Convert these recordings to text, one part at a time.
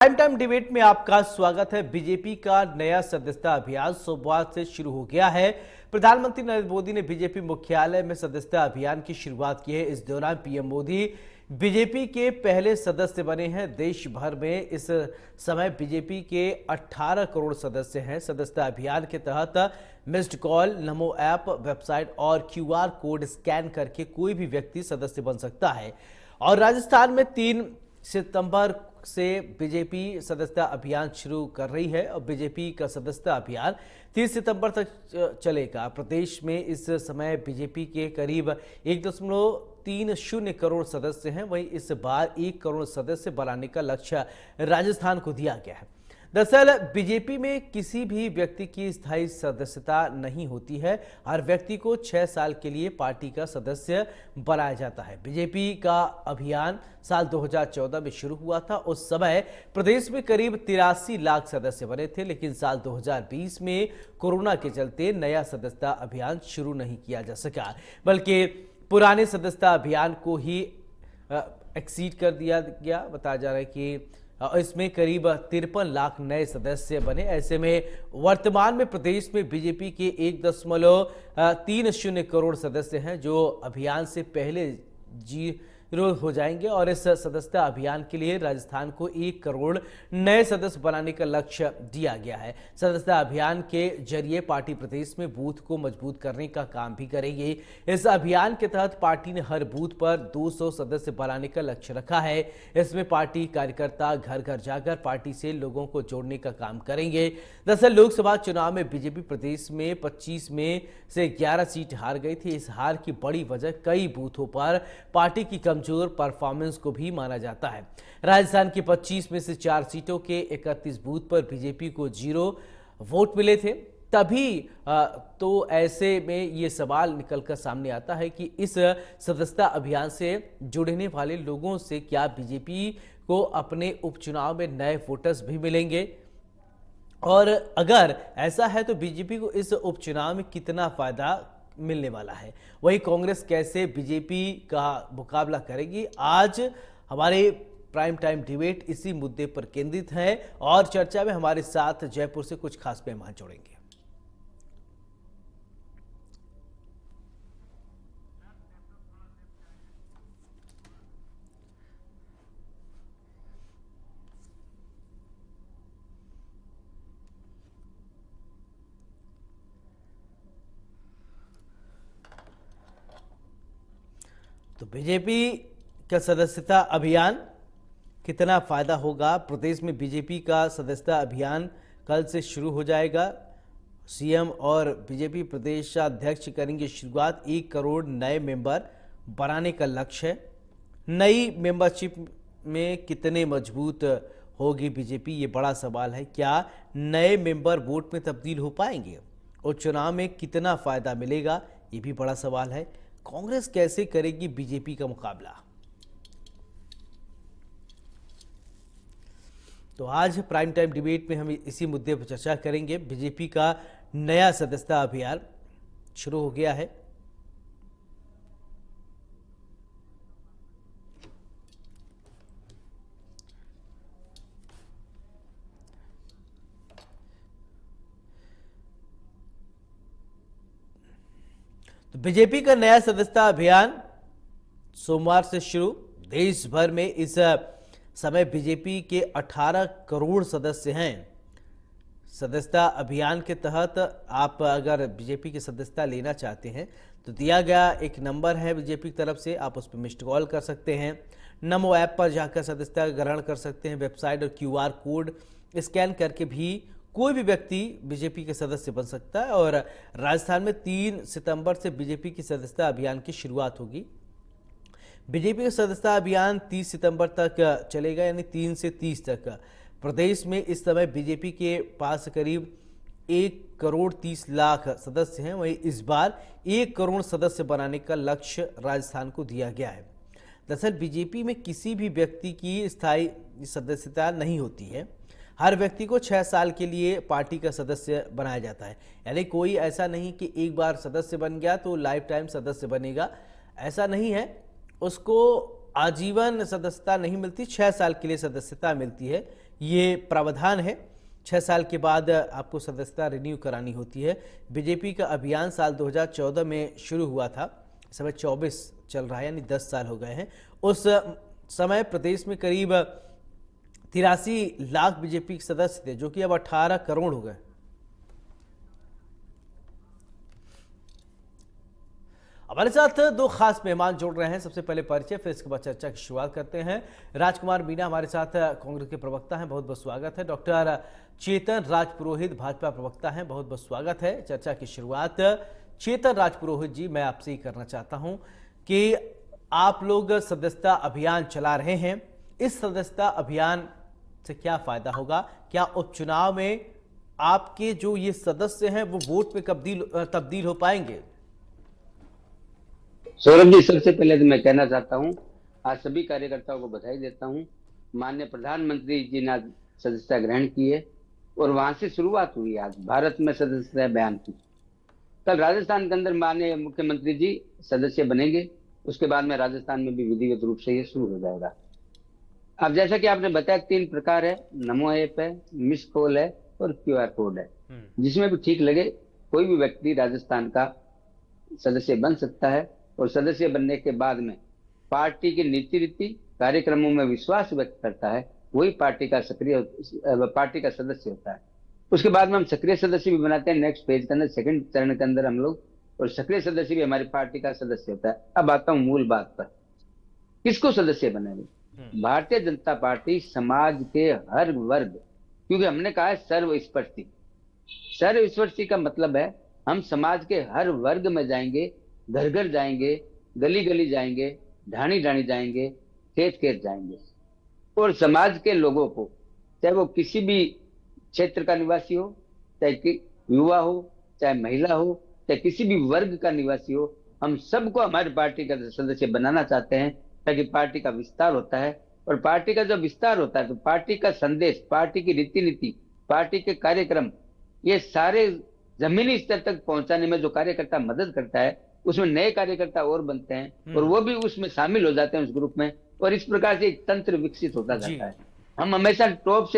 Prime time debate में आपका स्वागत है। बीजेपी का नया सदस्यता अभियान सोमवार से शुरू हो गया है। प्रधानमंत्री नरेंद्र मोदी ने बीजेपी मुख्यालय में सदस्यता अभियान की शुरुआत की है। इस दौरान पीएम मोदी बीजेपी के पहले सदस्य बने हैं। देश भर में इस समय बीजेपी के 18 करोड़ सदस्य हैं। सदस्यता अभियान के तहत मिस्ड कॉल, नमो ऐप, वेबसाइट और क्यूआर कोड स्कैन करके कोई भी व्यक्ति सदस्य बन सकता है। और राजस्थान में 3 सितंबर से बीजेपी सदस्यता अभियान शुरू कर रही है और बीजेपी का सदस्यता अभियान 30 सितंबर तक चलेगा। प्रदेश में इस समय बीजेपी के करीब 1.30 करोड़ सदस्य हैं। वहीं इस बार 1 करोड़ सदस्य बनाने का लक्ष्य राजस्थान को दिया गया है। दरअसल बीजेपी में किसी भी व्यक्ति की स्थायी सदस्यता नहीं होती है। हर व्यक्ति को 6 साल के लिए पार्टी का सदस्य बनाया जाता है। बीजेपी का अभियान साल 2014 में शुरू हुआ था। उस समय प्रदेश में करीब 83 लाख सदस्य बने थे, लेकिन साल 2020 में कोरोना के चलते नया सदस्यता अभियान शुरू नहीं किया जा सका, बल्कि पुराने सदस्यता अभियान को ही एक्सीड कर दिया गया। बताया जा रहा है कि इसमें करीब 53 लाख नए सदस्य बने। ऐसे में वर्तमान में प्रदेश में बीजेपी के 1.30 करोड़ सदस्य हैं, जो अभियान से पहले जीरो हो जाएंगे। और इस सदस्यता अभियान के लिए राजस्थान को 1 करोड़ नए सदस्य बनाने का लक्ष्य दिया गया है। सदस्यता अभियान के जरिए पार्टी प्रदेश में बूथ को मजबूत करने का काम भी करेगी। इस अभियान के तहत पार्टी ने हर बूथ पर 200 सदस्य बनाने का लक्ष्य रखा है। इसमें पार्टी कार्यकर्ता घर घर जाकर पार्टी से लोगों को जोड़ने का काम करेंगे। दरअसल लोकसभा चुनाव में बीजेपी प्रदेश में 25 में से 11 सीट हार गई थी। इस हार की बड़ी वजह कई बूथों पर पार्टी की कमजोर परफॉर्मेंस को भी माना जाता है। राजस्थान की 25 में से 4 सीटों के 31 बूथ पर बीजेपी को 0 वोट मिले थे। तभी तो ऐसे में ये सवाल निकलकर सामने आता है कि इस सदस्यता अभियान से जुड़ने वाले लोगों से क्या बीजेपी को अपने उपचुनाव में नए वोटर्स भी मिलेंगे, और अगर ऐसा है तो बीजेपी को इस उपचुनाव में कितना फायदा मिलने वाला है। वही कांग्रेस कैसे बीजेपी का मुकाबला करेगी। आज हमारे प्राइम टाइम डिबेट इसी मुद्दे पर केंद्रित है और चर्चा में हमारे साथ जयपुर से कुछ खास मेहमान जोड़ेंगे। तो बीजेपी का सदस्यता अभियान कितना फायदा होगा। प्रदेश में बीजेपी का सदस्यता अभियान कल से शुरू हो जाएगा। सीएम और बीजेपी प्रदेश अध्यक्ष करेंगे शुरुआत। 1 करोड़ नए मेंबर बनाने का लक्ष्य है। नई मेंबरशिप में कितने मजबूत होगी बीजेपी, ये बड़ा सवाल है। क्या नए मेंबर वोट में तब्दील हो पाएंगे और चुनाव में कितना फायदा मिलेगा, ये भी बड़ा सवाल है। कांग्रेस कैसे करेगी बीजेपी का मुकाबला। तो आज प्राइम टाइम डिबेट में हम इसी मुद्दे पर चर्चा करेंगे। बीजेपी का नया सदस्यता अभियान शुरू हो गया है। तो बीजेपी का नया सदस्यता अभियान सोमवार से शुरू। देश भर में इस समय बीजेपी के 18 करोड़ सदस्य हैं। सदस्यता अभियान के तहत आप अगर बीजेपी की सदस्यता लेना चाहते हैं तो दिया गया एक नंबर है बीजेपी की तरफ से, आप उस पर मिस्ड कॉल कर सकते हैं। नमो ऐप पर जाकर सदस्यता ग्रहण कर सकते हैं। वेबसाइट और क्यूआर कोड स्कैन करके भी कोई भी व्यक्ति बीजेपी के सदस्य बन सकता है। और राजस्थान में 3 सितंबर से बीजेपी की सदस्यता अभियान की शुरुआत होगी। बीजेपी का सदस्यता अभियान 30 सितंबर तक चलेगा, यानी 3 से 30 तक। प्रदेश में इस समय बीजेपी के पास करीब 1 करोड़ 30 लाख सदस्य हैं। वहीं इस बार 1 करोड़ सदस्य बनाने का लक्ष्य राजस्थान को दिया गया है। दरअसल बीजेपी में किसी भी व्यक्ति की स्थायी सदस्यता नहीं होती है। हर व्यक्ति को 6 साल के लिए पार्टी का सदस्य बनाया जाता है। यानी कोई ऐसा नहीं कि एक बार सदस्य बन गया तो लाइफ टाइम सदस्य बनेगा, ऐसा नहीं है। उसको आजीवन सदस्यता नहीं मिलती, 6 साल के लिए सदस्यता मिलती है। ये प्रावधान है। 6 साल के बाद आपको सदस्यता रिन्यू करानी होती है। बीजेपी का अभियान साल 2014 में शुरू हुआ था, इस समय 24 चल रहा है, यानी 10 साल हो गए हैं। उस समय प्रदेश में करीब 83 लाख बीजेपी के सदस्य थे, जो कि अब 18 करोड़ हो गए। हमारे साथ दो खास मेहमान जुड़ रहे हैं। सबसे पहले परिचय, फिर इसके बाद चर्चा की शुरुआत करते हैं। राजकुमार मीणा हमारे साथ कांग्रेस के प्रवक्ता हैं, बहुत बहुत स्वागत है। डॉक्टर चेतन राजपुरोहित भाजपा प्रवक्ता हैं, बहुत बहुत स्वागत है। चर्चा की शुरुआत चेतन राजपुरोहित जी, मैं आपसे ही करना चाहता हूं कि आप लोग सदस्यता अभियान चला रहे हैं, इस सदस्यता अभियान से क्या फायदा होगा? क्या उपचुनाव में आपके जो ये सदस्य हैं वो वोट में तब्दील हो पाएंगे? सौरभ जी, सबसे पहले तो मैं कहना चाहता हूं, आज सभी कार्यकर्ताओं को बधाई देता हूं। माननीय प्रधानमंत्री जी ने आज सदस्यता ग्रहण की है और वहां से शुरुआत हुई आज भारत में सदस्यता अभियान की। कल राजस्थान के अंदर माननीय मुख्यमंत्री जी सदस्य बनेंगे, उसके बाद में राजस्थान में भी विधिवत रूप से ये शुरू हो जाएगा। अब जैसा कि आपने बताया, 3 प्रकार है, नमो ऐप है, मिस कॉल है और QR कोड है। जिसमें भी ठीक लगे कोई भी व्यक्ति राजस्थान का सदस्य बन सकता है और सदस्य बनने के बाद में पार्टी की नीति रीति कार्यक्रमों में विश्वास व्यक्त करता है, वही पार्टी का सदस्य होता है। उसके बाद में हम सक्रिय सदस्य भी बनाते हैं नेक्स्ट फेज के अंदर, सेकंड चरण के अंदर हम लोग, और सक्रिय सदस्य भी हमारी पार्टी का सदस्य होता है। अब आता हूं मूल बात पर, किसको सदस्य बनाएंगे? भारतीय जनता पार्टी समाज के हर वर्ग, क्योंकि हमने कहा है सर्वस्पर्शी। सर्वस्पर्शी का मतलब है हम समाज के हर वर्ग में जाएंगे, घर घर जाएंगे, गली गली जाएंगे, ढाणी ढाणी जाएंगे, खेत खेत जाएंगे, और समाज के लोगों को, चाहे वो किसी भी क्षेत्र का निवासी हो, चाहे युवा हो, चाहे महिला हो, चाहे किसी भी वर्ग का निवासी हो, हम सबको हमारी पार्टी का सदस्य बनाना चाहते हैं, ताकि पार्टी का विस्तार होता है। और पार्टी का जब विस्तार होता है तो पार्टी का संदेश, पार्टी की रीति नीति, पार्टी के कार्यक्रम, ये सारे जमीनी स्तर तक पहुंचाने में जो कार्यकर्ता मदद करता है, उसमें नए कार्यकर्ता और बनते हैं और वो भी उसमें शामिल हो जाते हैं उस ग्रुप में, और इस प्रकार से एक तंत्र विकसित होता जाता है। हम हमेशा टॉप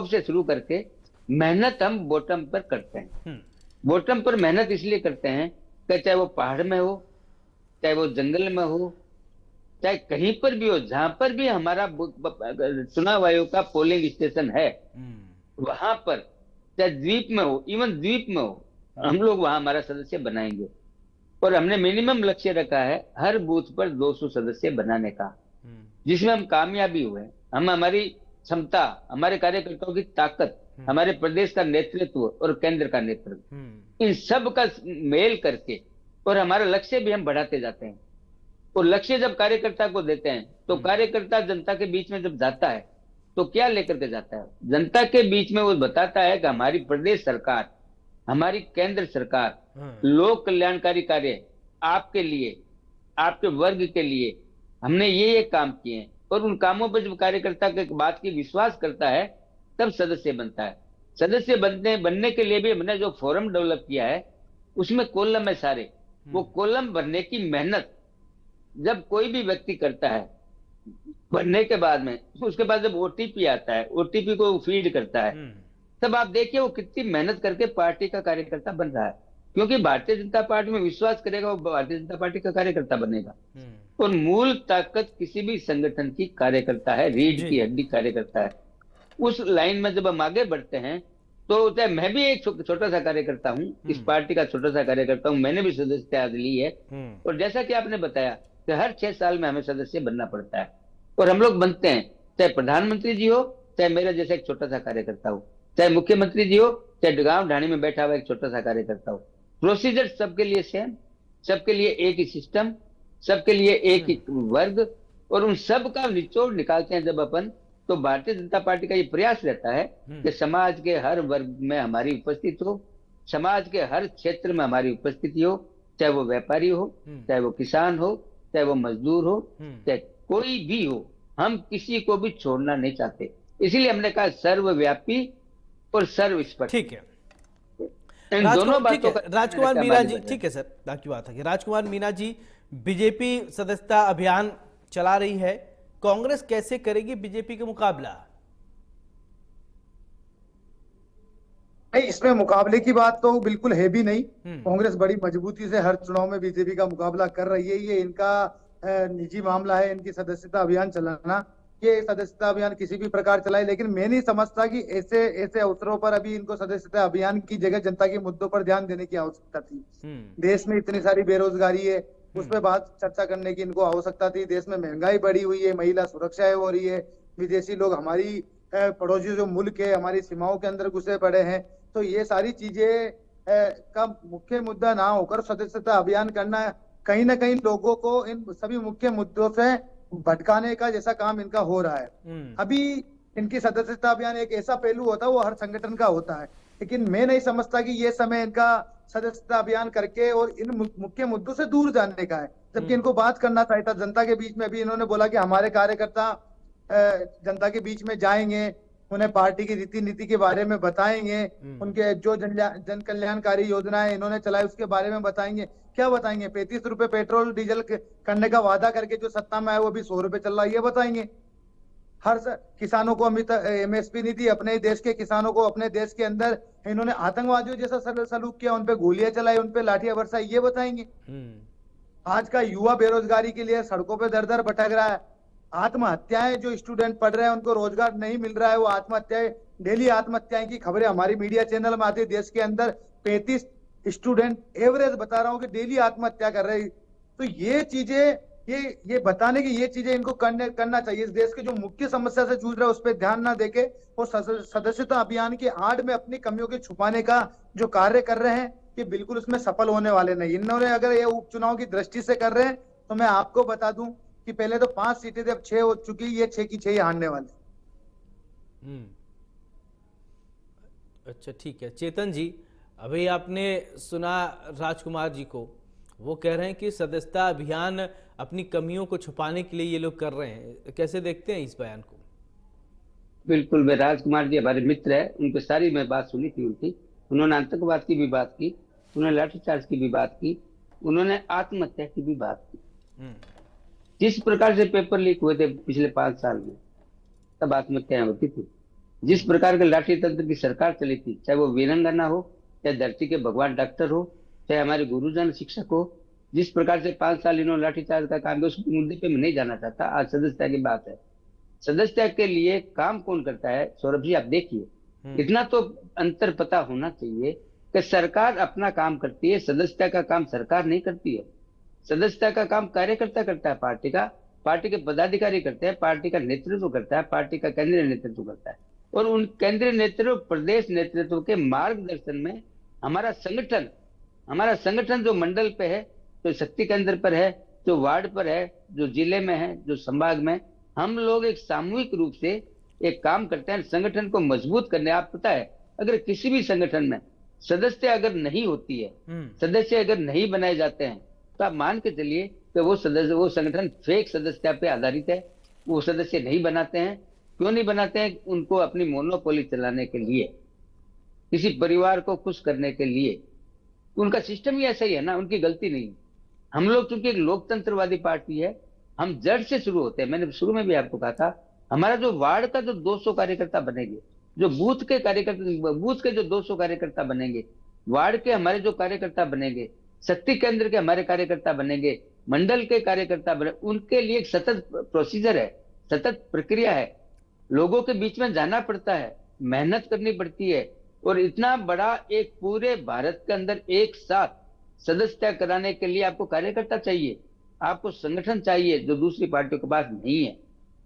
से शुरू करके मेहनत हम बॉटम पर करते हैं। बॉटम पर मेहनत इसलिए करते हैं कि चाहे वो पहाड़ में हो, चाहे वो जंगल में हो, चाहे कहीं पर भी हो, जहां पर भी हमारा चुनाव आयोग का पोलिंग स्टेशन है, वहां पर, चाहे द्वीप में हो, इवन द्वीप में हो, हम लोग वहां हमारा सदस्य बनाएंगे। और हमने मिनिमम लक्ष्य रखा है हर बूथ पर 200 सदस्य बनाने का, जिसमें हम कामयाबी हुए। हम हमारी क्षमता, हमारे कार्यकर्ताओं की ताकत, हमारे प्रदेश का नेतृत्व और केंद्र का नेतृत्व, इन सब का मेल करके, और हमारा लक्ष्य भी हम बढ़ाते जाते हैं। और लक्ष्य जब कार्यकर्ता को देते हैं तो कार्यकर्ता जनता के बीच में जब जाता है तो क्या लेकर के जाता है? जनता के बीच में वो बताता है कि हमारी प्रदेश सरकार, हमारी केंद्र सरकार लोक कल्याणकारी कार्य आपके लिए, आपके वर्ग के लिए हमने ये काम किए हैं। और उन कामों पर जब कार्यकर्ता के बात की विश्वास करता है तब सदस्य बनता है। सदस्य बनने के लिए भी हमने जो फोरम डेवलप किया है उसमें कॉलम है सारे, वो कॉलम भरने की मेहनत जब कोई भी व्यक्ति करता है, भरने के बाद में उसके बाद जब OTP आता है, OTP को फीड करता है, तब आप देखिए वो कितनी मेहनत करके पार्टी का कार्यकर्ता बन रहा है। क्योंकि भारतीय जनता पार्टी में विश्वास करेगा वो भारतीय जनता पार्टी का कार्यकर्ता बनेगा। और मूल ताकत किसी भी संगठन की कार्यकर्ता है, रीढ़ की हड्डी कार्यकर्ता है। उस लाइन में जब हम आगे बढ़ते हैं तो चाहे मैं भी एक छोटा सा कार्यकर्ता हूँ, इस पार्टी का छोटा सा कार्यकर्ता हूँ, मैंने भी सदस्यता ली है। और जैसा कि आपने बताया कि हर 6 साल में हमें सदस्य बनना पड़ता है, और हम लोग बनते हैं, चाहे प्रधानमंत्री जी हो, चाहे मेरा जैसा एक छोटा सा कार्यकर्ता हो, चाहे मुख्यमंत्री जी हो, चाहे गांव ढाणी में बैठा हुआ एक छोटा सा कार्यकर्ता हो। प्रोसीजर सबके लिए सेम, सबके लिए एक ही सिस्टम, सबके लिए एक ही वर्ग, और उन सब का निचोड़ निकालते हैं जब अपन, तो भारतीय जनता पार्टी का ये प्रयास रहता है कि समाज के हर वर्ग में हमारी उपस्थिति हो, समाज के हर क्षेत्र में हमारी उपस्थिति हो, चाहे वो व्यापारी हो, चाहे वो किसान हो, चाहे वो मजदूर हो, चाहे कोई भी हो, हम किसी को भी छोड़ना नहीं चाहते। इसीलिए हमने कहा सर्वव्यापी और सर्वस्पर्शी। ठीक है, दोनों बातों का राजकुमार मीणा जी, ठीक है सर, बाकी बात है। राजकुमार मीणा जी, बीजेपी सदस्यता अभियान चला रही है, कांग्रेस कैसे करेगी बीजेपी का मुकाबला? नहीं, इसमें मुकाबले की बात तो बिल्कुल है भी नहीं। हम्म। कांग्रेस बड़ी मजबूती से हर चुनाव में बीजेपी का मुकाबला कर रही है। ये इनका निजी मामला है, इनकी सदस्यता अभियान चलाना। ये सदस्यता अभियान किसी भी प्रकार चलाए, लेकिन मैं नहीं समझता कि ऐसे ऐसे अवसरों पर अभी इनको सदस्यता अभियान की जगह जनता के मुद्दों पर ध्यान देने की आवश्यकता थी। हम्म। देश में इतनी सारी बेरोजगारी है, उस पर बात चर्चा करने की इनको आवश्यकता थी। देश में महंगाई बढ़ी हुई है, महिला सुरक्षा हो रही है, विदेशी लोग हमारी पड़ोसी जो मुल्क है हमारी सीमाओं के अंदर घुसे पड़े हैं। तो ये सारी चीजें का मुख्य मुद्दा ना होकर सदस्यता अभियान करना कहीं ना कहीं लोगों को इन सभी मुख्य मुद्दों से भटकाने का जैसा काम इनका हो रहा है। अभी इनकी सदस्यता अभियान एक ऐसा पहलू होता है, वो हर संगठन का होता है, लेकिन मैं नहीं समझता कि ये समय इनका सदस्यता अभियान करके और इन मुख्य मुद्दों से दूर जाने का है। जबकि इनको बात करना चाहिए था जनता के बीच में। अभी इन्होंने बोला कि हमारे कार्यकर्ता जनता के बीच में जाएंगे, उन्हें पार्टी की रीति नीति के बारे में बताएंगे, उनके जो जन कल्याणकारी योजनाएं इन्होंने चलाई उसके बारे में बताएंगे। क्या बताएंगे? 35 रुपए पेट्रोल डीजल करने का वादा करके जो सत्ता में आए वो भी 100 रुपए चल रहा है, ये बताएंगे। किसानों को अभी तक एमएसपी नहीं दी, अपने देश के किसानों को अपने देश के अंदर इन्होंने आतंकवादियों जैसा सलूक किया, उनपे गोलियां चलाई, उनपे लाठियां बरसाई, ये बताएंगे। आज का युवा बेरोजगारी के लिए सड़कों पे दर दर भटक रहा है। आत्महत्याएं, जो स्टूडेंट पढ़ रहे हैं उनको रोजगार नहीं मिल रहा है, वो आत्महत्याएं, डेली आत्महत्याएं की खबरें हमारी मीडिया चैनल में आती है। देश के अंदर 35 स्टूडेंट एवरेज बता रहा हूँ कि डेली आत्महत्या कर रहे हैं। तो ये चीजें, ये बताने की ये चीजें इनको करना चाहिए। इस देश की जो मुख्य समस्या से जूझ रहा है उस पर ध्यान ना देके वो सदस्यता अभियान की आड़ में अपनी कमियों के छुपाने का जो कार्य कर रहे हैं, ये बिल्कुल उसमें सफल होने वाले नहीं। इन्होंने अगर ये उपचुनाव की दृष्टि से कर रहे हैं तो मैं आपको बता दूं कि पहले तो 5 सीटें थी, अब 6 हो चुकी, ये 6 की 6 ही हारने वाले। अच्छा, ठीक है चेतन जी, अभी आपने सुना राजकुमार जी को, वो कह रहे हैं कि सदस्यता अभियान अपनी कमियों को छुपाने के लिए ये लोग कर रहे हैं। कैसे देखते हैं इस बयान को? बिल्कुल, मैं राजकुमार जी हमारे मित्र है, उनकी सारी मैं बात सुनी थी उनकी। उन्होंने आतंकवाद की भी बात की, उन्होंने लाठीचार्ज की भी बात की, उन्होंने आत्महत्या की भी बात की। जिस प्रकार से पेपर लीक हुए थे पिछले 5 साल में, तब आत्महत्याएं होती थी। जिस प्रकार के लाठी तंत्र की सरकार चली थी, चाहे वो वीरंगना हो, चाहे धरती के भगवान डॉक्टर हो, चाहे हमारे गुरुजन शिक्षक हो, जिस प्रकार से 5 साल इन्होंने लाठीचार्ज का काम किया, उस मुद्दे पे मैं नहीं जाना चाहता। आज सदस्यता की बात है। सदस्यता के लिए काम कौन करता है? सौरभ जी आप देखिए, इतना तो अंतर पता होना चाहिए कि सरकार अपना काम करती है, सदस्यता का काम सरकार नहीं करती है। सदस्यता का काम कार्यकर्ता करता है, पार्टी का, पार्टी के पदाधिकारी करते हैं, पार्टी का नेतृत्व करता है, पार्टी का केंद्रीय नेतृत्व करता है। और उन केंद्रीय नेतृत्व, प्रदेश नेतृत्व के मार्गदर्शन में हमारा संगठन जो मंडल पे है, जो शक्ति केंद्र पर है, जो वार्ड पर है, जो जिले में है, जो संभाग में, हम लोग एक सामूहिक रूप से एक काम करते हैं संगठन को मजबूत करने। आप पता है, अगर किसी भी संगठन में सदस्य अगर नहीं होती है, सदस्य अगर नहीं बनाए जाते हैं, तो आप मान के चलिए कि वो संगठन फेक सदस्यता पे आधारित है। वो सदस्य नहीं बनाते हैं। क्यों नहीं बनाते हैं? उनको अपनी मोनोपोली चलाने के लिए, किसी परिवार को खुश करने के लिए। उनका सिस्टम ही ऐसा ही है ना, उनकी गलती नहीं। हम लोग चूंकि एक लोकतंत्रवादी पार्टी है, हम जड़ से शुरू होते हैं। मैंने शुरू में भी आपको कहा था, हमारा जो वार्ड का जो 200 कार्यकर्ता बनेंगे, जो बूथ के जो 200 कार्यकर्ता बनेंगे, वार्ड के हमारे जो कार्यकर्ता बनेंगे, शक्ति केंद्र के हमारे कार्यकर्ता बनेंगे, मंडल के कार्यकर्ता बने, उनके लिए एक सतत प्रोसीजर है, सतत प्रक्रिया है। लोगों के बीच में जाना पड़ता है, मेहनत करनी पड़ती है। और इतना बड़ा एक पूरे भारत के अंदर एक साथ सदस्यता कराने के लिए आपको कार्यकर्ता चाहिए, आपको संगठन चाहिए, जो दूसरी पार्टियों के पास नहीं है।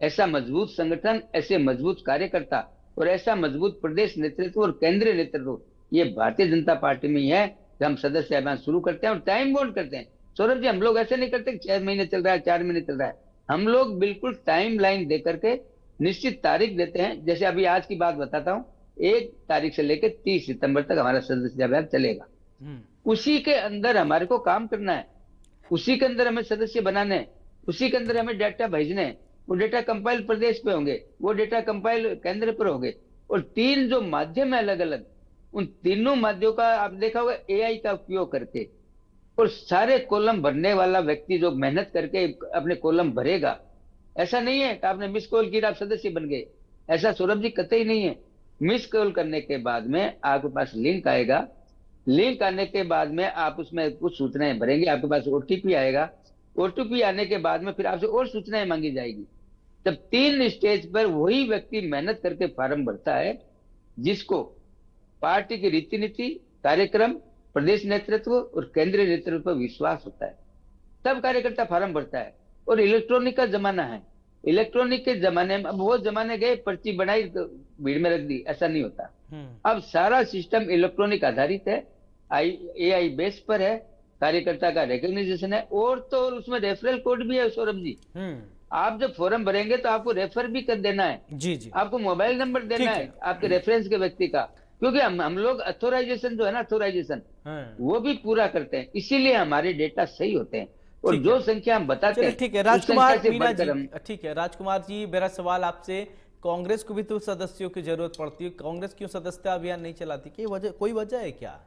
ऐसा मजबूत संगठन, ऐसे मजबूत कार्यकर्ता और ऐसा मजबूत प्रदेश नेतृत्व और केंद्रीय नेतृत्व, ये भारतीय जनता पार्टी में ही है कि हम सदस्य अभियान शुरू करते हैं और टाइम बाउंड करते हैं। सौरभ जी, हम लोग ऐसे नहीं करते कि 6 महीने चल रहा है, 4 महीने चल रहा है। हम लोग बिल्कुल टाइम लाइन दे करके निश्चित तारीख देते हैं। जैसे अभी आज की बात बताता हूँ, 1 तारीख से लेकर 30 सितंबर तक हमारा सदस्य अभियान चलेगा। उसी के अंदर हमारे को काम करना है, उसी के अंदर हमें सदस्य बनाने हैं, उसी के अंदर हमें डाटा भेजने हैं। वो डेटा कंपाइल प्रदेश पे होंगे, वो डेटा कंपाइल केंद्र पर होंगे। और 3 जो माध्यम है अलग अलग, उन तीनों माध्यमों का आप देखा होगा एआई का उपयोग करके, और सारे कॉलम भरने वाला व्यक्ति जो मेहनत करके अपने कॉलम भरेगा। ऐसा नहीं है कि आपने मिस कॉल किया आप सदस्य बन गए, ऐसा सौरभ जी कतई नहीं है। मिस कॉल करने के बाद में आपके पास लिंक आएगा। लिंक आने के बाद में आप उसमें कुछ सूचनाएं भरेंगे, आपके पास ओटीपी आएगा। ओटीपी आने के बाद में फिर आपसे और सूचनाएं मांगी जाएगी। तब 3 स्टेज पर वही व्यक्ति मेहनत करके फॉर्म भरता है, जिसको पार्टी की रीति नीति, कार्यक्रम, प्रदेश नेतृत्व और केंद्रीय नेतृत्व पर विश्वास होता है, तब कार्यकर्ता फॉर्म भरता है। और इलेक्ट्रॉनिक का जमाना है, इलेक्ट्रॉनिक के जमाने में, अब वो जमाने गए पर्ची बनाई तो भीड़ में रख दी, ऐसा नहीं होता। अब सारा सिस्टम इलेक्ट्रॉनिक आधारित है, AI बेस पर है, कार्यकर्ता का रिकॉग्निशन है, और तो उसमें रेफरल कोड भी है सौरभ जी। आप जब फॉर्म भरेंगे तो आपको रेफर भी कर देना है जी जी, आपको मोबाइल नंबर देना है आपके रेफरेंस के व्यक्ति का, क्योंकि हम लोग अथोराइजेशन जो है ना, अथोराइजेशन वो भी पूरा करते हैं, इसीलिए हमारे डेटा सही होते हैं। और जो संख्या हम बताते हैं, ठीक है उस संख्या राजकुमार से मीना बढ़कर जी, ठीक है राजकुमार जी, मेरा सवाल आपसे, कांग्रेस को भी तो सदस्यों की जरूरत पड़ती है, कांग्रेस क्यों सदस्यता अभियान नहीं चलाती? कोई वजह है क्या?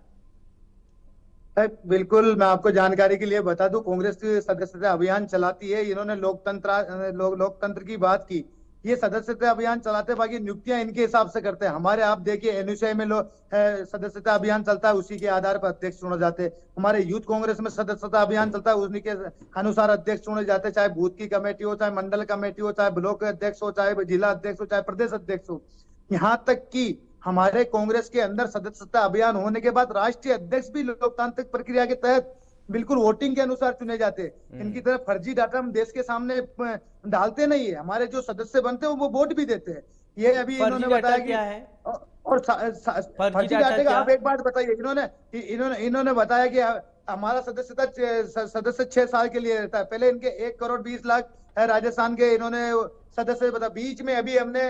बिल्कुल, मैं आपको जानकारी के लिए बता दूं, कांग्रेस सदस्यता अभियान चलाती है। इन्होंने लोकतंत्र की बात की, ये सदस्यता अभियान चलाते हैं, बाकी नियुक्तियां इनके हिसाब से करते हैं। हमारे आप देखिए एनएसयूआई में सदस्यता अभियान चलता है, उसी के आधार पर अध्यक्ष चुने जाते हैं। हमारे यूथ कांग्रेस में सदस्यता अभियान चलता है, उन्हीं के अनुसार अध्यक्ष चुने जाते हैं, चाहे बूथ की कमेटी हो, चाहे मंडल कमेटी हो, चाहे ब्लॉक अध्यक्ष हो, चाहे जिला अध्यक्ष हो, चाहे प्रदेश अध्यक्ष हो। यहाँ तक कि हमारे कांग्रेस के अंदर सदस्यता अभियान होने के बाद राष्ट्रीय अध्यक्ष भी लोकतांत्रिक प्रक्रिया के तहत बिल्कुल वोटिंग के अनुसार चुने जाते हैं। इनकी तरह फर्जी डाटा हम देश के सामने डालते नहीं है। हमारे जो सदस्य बनते हैं वो वोट भी देते हैं। ये अभी इन्होंने बताया कि क्या है? और फर्जी डाटे का आप एक बात बताइए, इन्होंने बताया कि हमारा सदस्य 6 साल के लिए रहता है। पहले इनके 1,20,00,000 है राजस्थान के, इन्होंने सदस्य बता, बीच में अभी हमने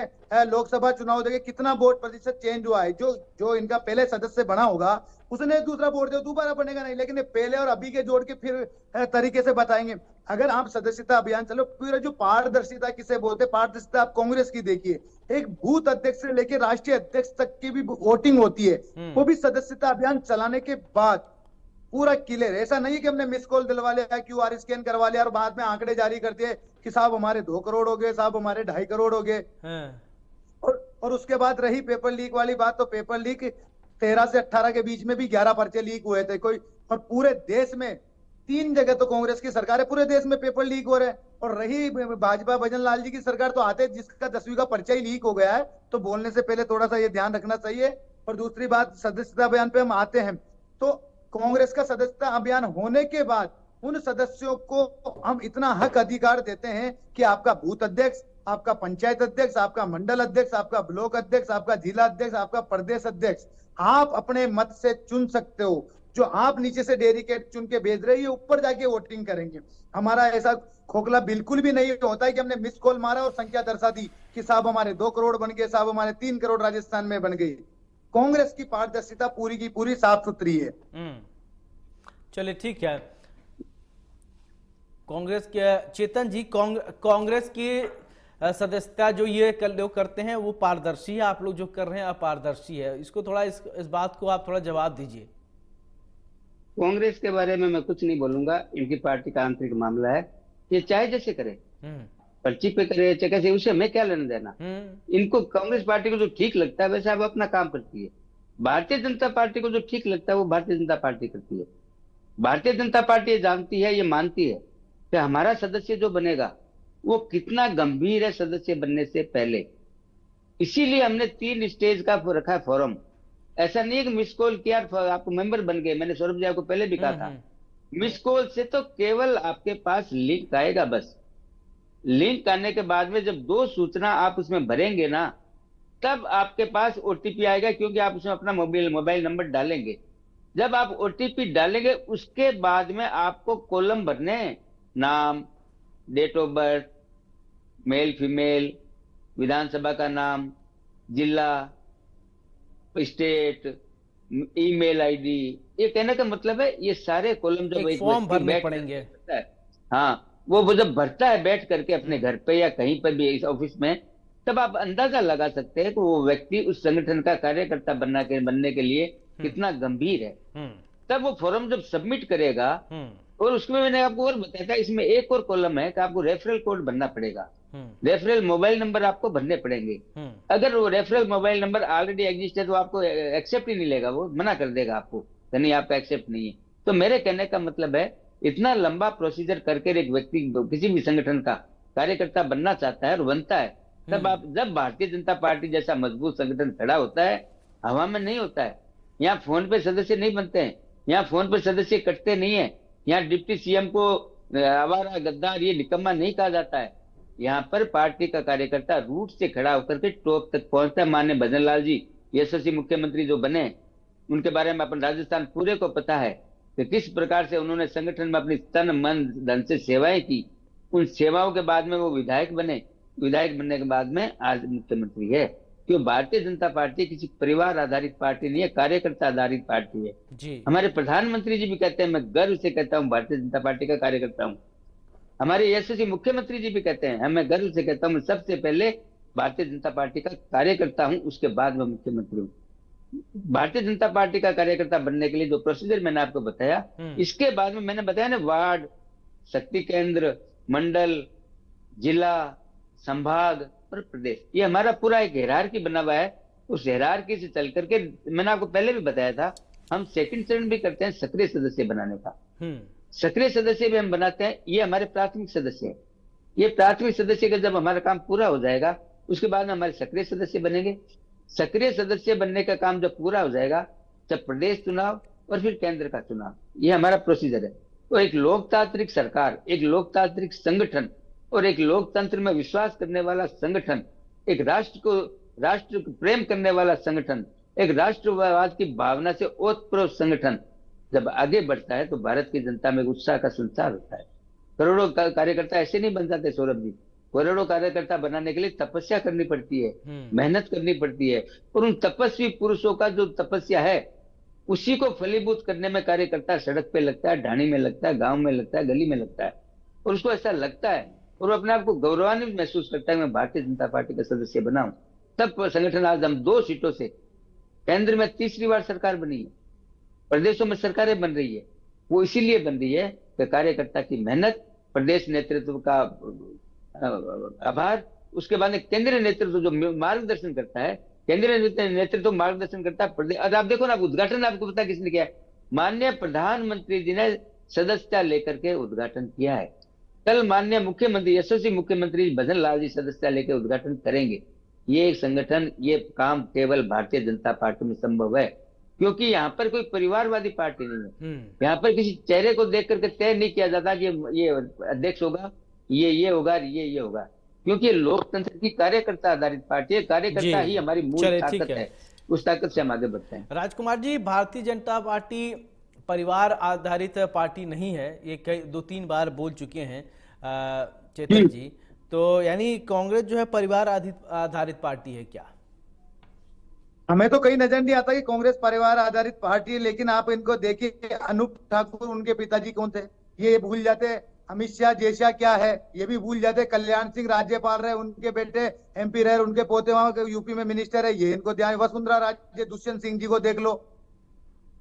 लोकसभा चुनाव देखे कितना वोट प्रतिशत चेंज हुआ है। जो इनका पहले सदस्य बना होगा उसने दूसरा वोट दिया, दोबारा बनेगा नहीं, लेकिन पहले और अभी के जोड़ के फिर तरीके से बताएंगे। अगर आप सदस्यता अभियान चलो, पूरा जो पारदर्शिता किसे बोलते, पारदर्शिता आप कांग्रेस की देखिए, एक बूथ अध्यक्ष से लेकर राष्ट्रीय अध्यक्ष तक की भी वोटिंग होती है, वो भी सदस्यता अभियान चलाने के बाद पूरा क्लियर। ऐसा नहीं है कि हमने मिस कॉल दिलवा लिया, QR स्कैन करवा लिया और बाद में आंकड़े जारी कर दिए कि साहब हमारे 2 करोड़ हो गए, साहब हमारे 2.5 करोड़ हो गए। और उसके बाद रही पेपर लीक वाली बात, तो पेपर लीक 13 से 18 के बीच में भी 11 पर्चे लीक हुए थे कोई, और पूरे देश में 3 जगह तो कांग्रेस की सरकार है, पूरे देश में पेपर लीक हो रहे हैं। और रही भाजपा भजन लाल जी की सरकार, तो आते जिसका 10वीं का पर्चा ही लीक हो गया है, तो बोलने से पहले थोड़ा सा ये ध्यान रखना चाहिए। और दूसरी बात, सदस्यता अभियान पे हम आते हैं, तो कांग्रेस का सदस्यता अभियान होने के बाद उन सदस्यों को हम इतना हक अधिकार देते हैं कि आपका बूथ अध्यक्ष, आपका पंचायत अध्यक्ष, आपका मंडल अध्यक्ष, आपका ब्लॉक अध्यक्ष, आपका जिला अध्यक्ष, आपका प्रदेश अध्यक्ष, आप अपने मत से चुन सकते हो। जो आप नीचे से डेलीगेट चुन के भेज रहे हैं, ऊपर जाके वोटिंग करेंगे। हमारा ऐसा खोखला बिल्कुल भी नहीं होता है कि हमने मिस कॉल मारा और संख्या दर्शा दी कि साहब हमारे 2 करोड़ बन गए, साहब हमारे 3 करोड़ राजस्थान में बन गई। कांग्रेस की पारदर्शिता पूरी की पूरी साफ सुथरी है। चलिए ठीक है। कांग्रेस के चेतन जी, कांग्रेस की सदस्यता जो ये लोग करते हैं वो पारदर्शी है, आप लोग जो कर रहे हैं अपारदर्शी है, इसको थोड़ा इस बात को आप थोड़ा जवाब दीजिए। कांग्रेस के बारे में मैं कुछ नहीं बोलूंगा, इनकी पार्टी का आंतरिक मामला है, ये चाहे जैसे करे, पर्ची पे करे चाहे कैसे, उसे हमें क्या लेना देना। इनको कांग्रेस पार्टी को जो ठीक लगता है वैसे अब अपना काम करती है। भारतीय जनता पार्टी को जो ठीक लगता है वो भारतीय जनता पार्टी करती है। भारतीय जनता पार्टी ये जानती है, ये मानती है कि हमारा सदस्य जो बनेगा वो कितना गंभीर है सदस्य बनने से पहले। इसीलिए हमने 3 स्टेज का रखा है फॉरम। ऐसा नहीं है कि मिस कॉल किया आपको मेंबर बन गए। मैंने सौरभ जी आपको पहले भी कहा था, मिस कॉल से तो केवल आपके पास लिंक आएगा बस। लिंक आने के बाद में जब 2 सूचना आप उसमें भरेंगे ना, तब आपके पास OTP आएगा, क्योंकि आप उसमें अपना मोबाइल नंबर डालेंगे। जब आप OTP डालेंगे उसके बाद में आपको कॉलम भरने, नाम, date of birth, male female, विधानसभा का नाम, जिला, स्टेट, ईमेल ID। ये कहने का मतलब है ये सारे कॉलम जब एक फॉर्म भरने पड़ेंगे। हाँ, वो जब भरता है बैठ करके अपने घर पे या कहीं पर भी इस ऑफिस में, तब आप अंदाजा लगा सकते हैं कि वो व्यक्ति उस संगठन का कार्यकर्ता बनने के लिए कितना गंभीर है। तब वो फॉर्म जब सबमिट करेगा, और उसमें मैंने आपको और बताया था, इसमें एक और कॉलम है कि आपको रेफरल कोड भरना पड़ेगा। रेफरल मोबाइल नंबर आपको भरने पड़ेंगे। अगर वो referral mobile number already exist है तो आपको एक्सेप्ट ही नहीं लेगा, वो मना कर देगा आपको, नहीं आपका एक्सेप्ट नहीं है। तो मेरे कहने का मतलब है, इतना लंबा प्रोसीजर करके एक व्यक्ति किसी भी संगठन का कार्यकर्ता बनना चाहता है और बनता है, तब आप जब भारतीय जनता पार्टी जैसा मजबूत संगठन खड़ा होता है, हवा में नहीं होता है। यहाँ फोन पे सदस्य नहीं बनते हैं, यहाँ फोन पे सदस्य कटते नहीं है, यहाँ डिप्टी सीएम को आवारा गद्दार ये निकम्मा नहीं कहा जाता है। यहाँ पर पार्टी का कार्यकर्ता रूट से खड़ा होकर के टॉप तक पहुंचता है। माननीय भजन लाल जी यशस्वी मुख्यमंत्री जो बने, उनके बारे में अपन राजस्थान पूरे को पता है कि किस प्रकार से उन्होंने संगठन में अपनी तन मन धन से सेवाएं की। उन सेवाओं के बाद में वो विधायक बने, विधायक बनने के बाद में आज मुख्यमंत्री है। क्यों? भारतीय जनता पार्टी किसी परिवार आधारित पार्टी नहीं है, कार्यकर्ता आधारित पार्टी है जी। हमारे प्रधानमंत्री जी भी कहते हैं, मैं गर्व से कहता हूँ भारतीय जनता पार्टी का कार्यकर्ता हूँ। हमारे यशस्वी मुख्यमंत्री जी भी कहते हैं, मैं गर्व से कहता हूँ मैं सबसे पहले भारतीय जनता पार्टी का कार्यकर्ता हूँ, उसके बाद मैं मुख्यमंत्री हूँ। भारतीय जनता पार्टी का कार्यकर्ता बनने के लिए जो प्रोसीजर मैंने आपको बताया, इसके बाद में मैंने बताया ना, वार्ड, शक्ति केंद्र, मंडल, जिला, संभाग और प्रदेश, ये हमारा पूरा एक हिरार्की बना हुआ है। उस हिरार्की से चल करके मैंने आपको पहले भी बताया था, हम सेकंड चरण भी करते हैं सक्रिय सदस्य बनाने का। सक्रिय सदस्य भी हम बनाते हैं, ये हमारे प्राथमिक सदस्य है। ये प्राथमिक सदस्य का जब हमारा काम पूरा हो जाएगा, उसके बाद में हमारे सक्रिय सदस्य बनेंगे। सक्रिय सदस्य बनने का काम जब पूरा हो जाएगा, जब प्रदेश चुनाव और फिर केंद्र का चुनाव, ये हमारा प्रोसीजर है। तो एक लोकतांत्रिक सरकार, एक लोकतांत्रिक संगठन और एक लोकतंत्र में विश्वास करने वाला संगठन, एक राष्ट्र को प्रेम करने वाला संगठन, एक राष्ट्रवाद की भावना से ओतप्रोत संगठन जब आगे बढ़ता है तो भारत की जनता में उत्साह का संचार होता है। करोड़ों कार्यकर्ता ऐसे नहीं बन जाते सौरभ जी। करोड़ों कार्यकर्ता बनाने के लिए तपस्या करनी पड़ती है, मेहनत करनी पड़ती है, और उन तपस्वी पुरुषों का जो तपस्या है उसी को फलीभूत करने में कार्यकर्ता सड़क पे लगता है, ढाणी में लगता है, गांव में लगता है, गली में लगता है, और उसको ऐसा लगता है और वो अपने आप को गौरवान्वित महसूस करता है मैं भारतीय जनता पार्टी का सदस्य बना हूं। तब संगठन आज हम 2 सीटों से केंद्र में तीसरी बार सरकार बनी है, प्रदेशों में सरकारें बन रही है। वो इसीलिए बन रही है कि कार्यकर्ता की मेहनत, प्रदेश नेतृत्व का आभार, उसके बाद केंद्रीय नेतृत्व जो मार्गदर्शन करता है, केंद्रीय नेतृत्व मार्गदर्शन करता है प्रदेश। अब आप देखो ना, उद्घाटन आपको पता किसने किया है? माननीय प्रधानमंत्री जी ने सदस्यता लेकर के उद्घाटन किया है। कल माननीय मुख्यमंत्री, यशस्वी मुख्यमंत्री भजन लाल जी सदस्यता लेकर उद्घाटन करेंगे। ये एक संगठन, ये काम केवल भारतीय जनता पार्टी में संभव है, क्योंकि यहाँ पर कोई परिवारवादी पार्टी नहीं है। यहाँ पर किसी चेहरे को देख करके तय नहीं किया जाता कि ये अध्यक्ष होगा, ये होगा, ये होगा, क्योंकि लोकतंत्र की कार्यकर्ता आधारित पार्टी है। कार्यकर्ता ही हमारी मूल ताकत है, उस ताकत से हम आगे बढ़ते हैं। राजकुमार जी, भारतीय जनता पार्टी परिवार आधारित पार्टी नहीं है, ये 2-3 बार बोल चुके हैं चेतन जी। तो यानी कांग्रेस जो है परिवार आधारित पार्टी है क्या? हमें तो कहीं नजर नहीं आता कि कांग्रेस परिवार आधारित पार्टी है, लेकिन आप इनको देखिए, अनूप ठाकुर उनके पिताजी कौन थे ये भूल जाते हैं, अमित शाह जैसा क्या है ये भी भूल जाते, कल्याण सिंह राज्यपाल रहे, उनके बेटे एमपी रहे, उनके पोते वहां यूपी में मिनिस्टर है, ये इनको ध्यान। वसुंधरा राजे, दुष्यंत सिंह जी को देख लो,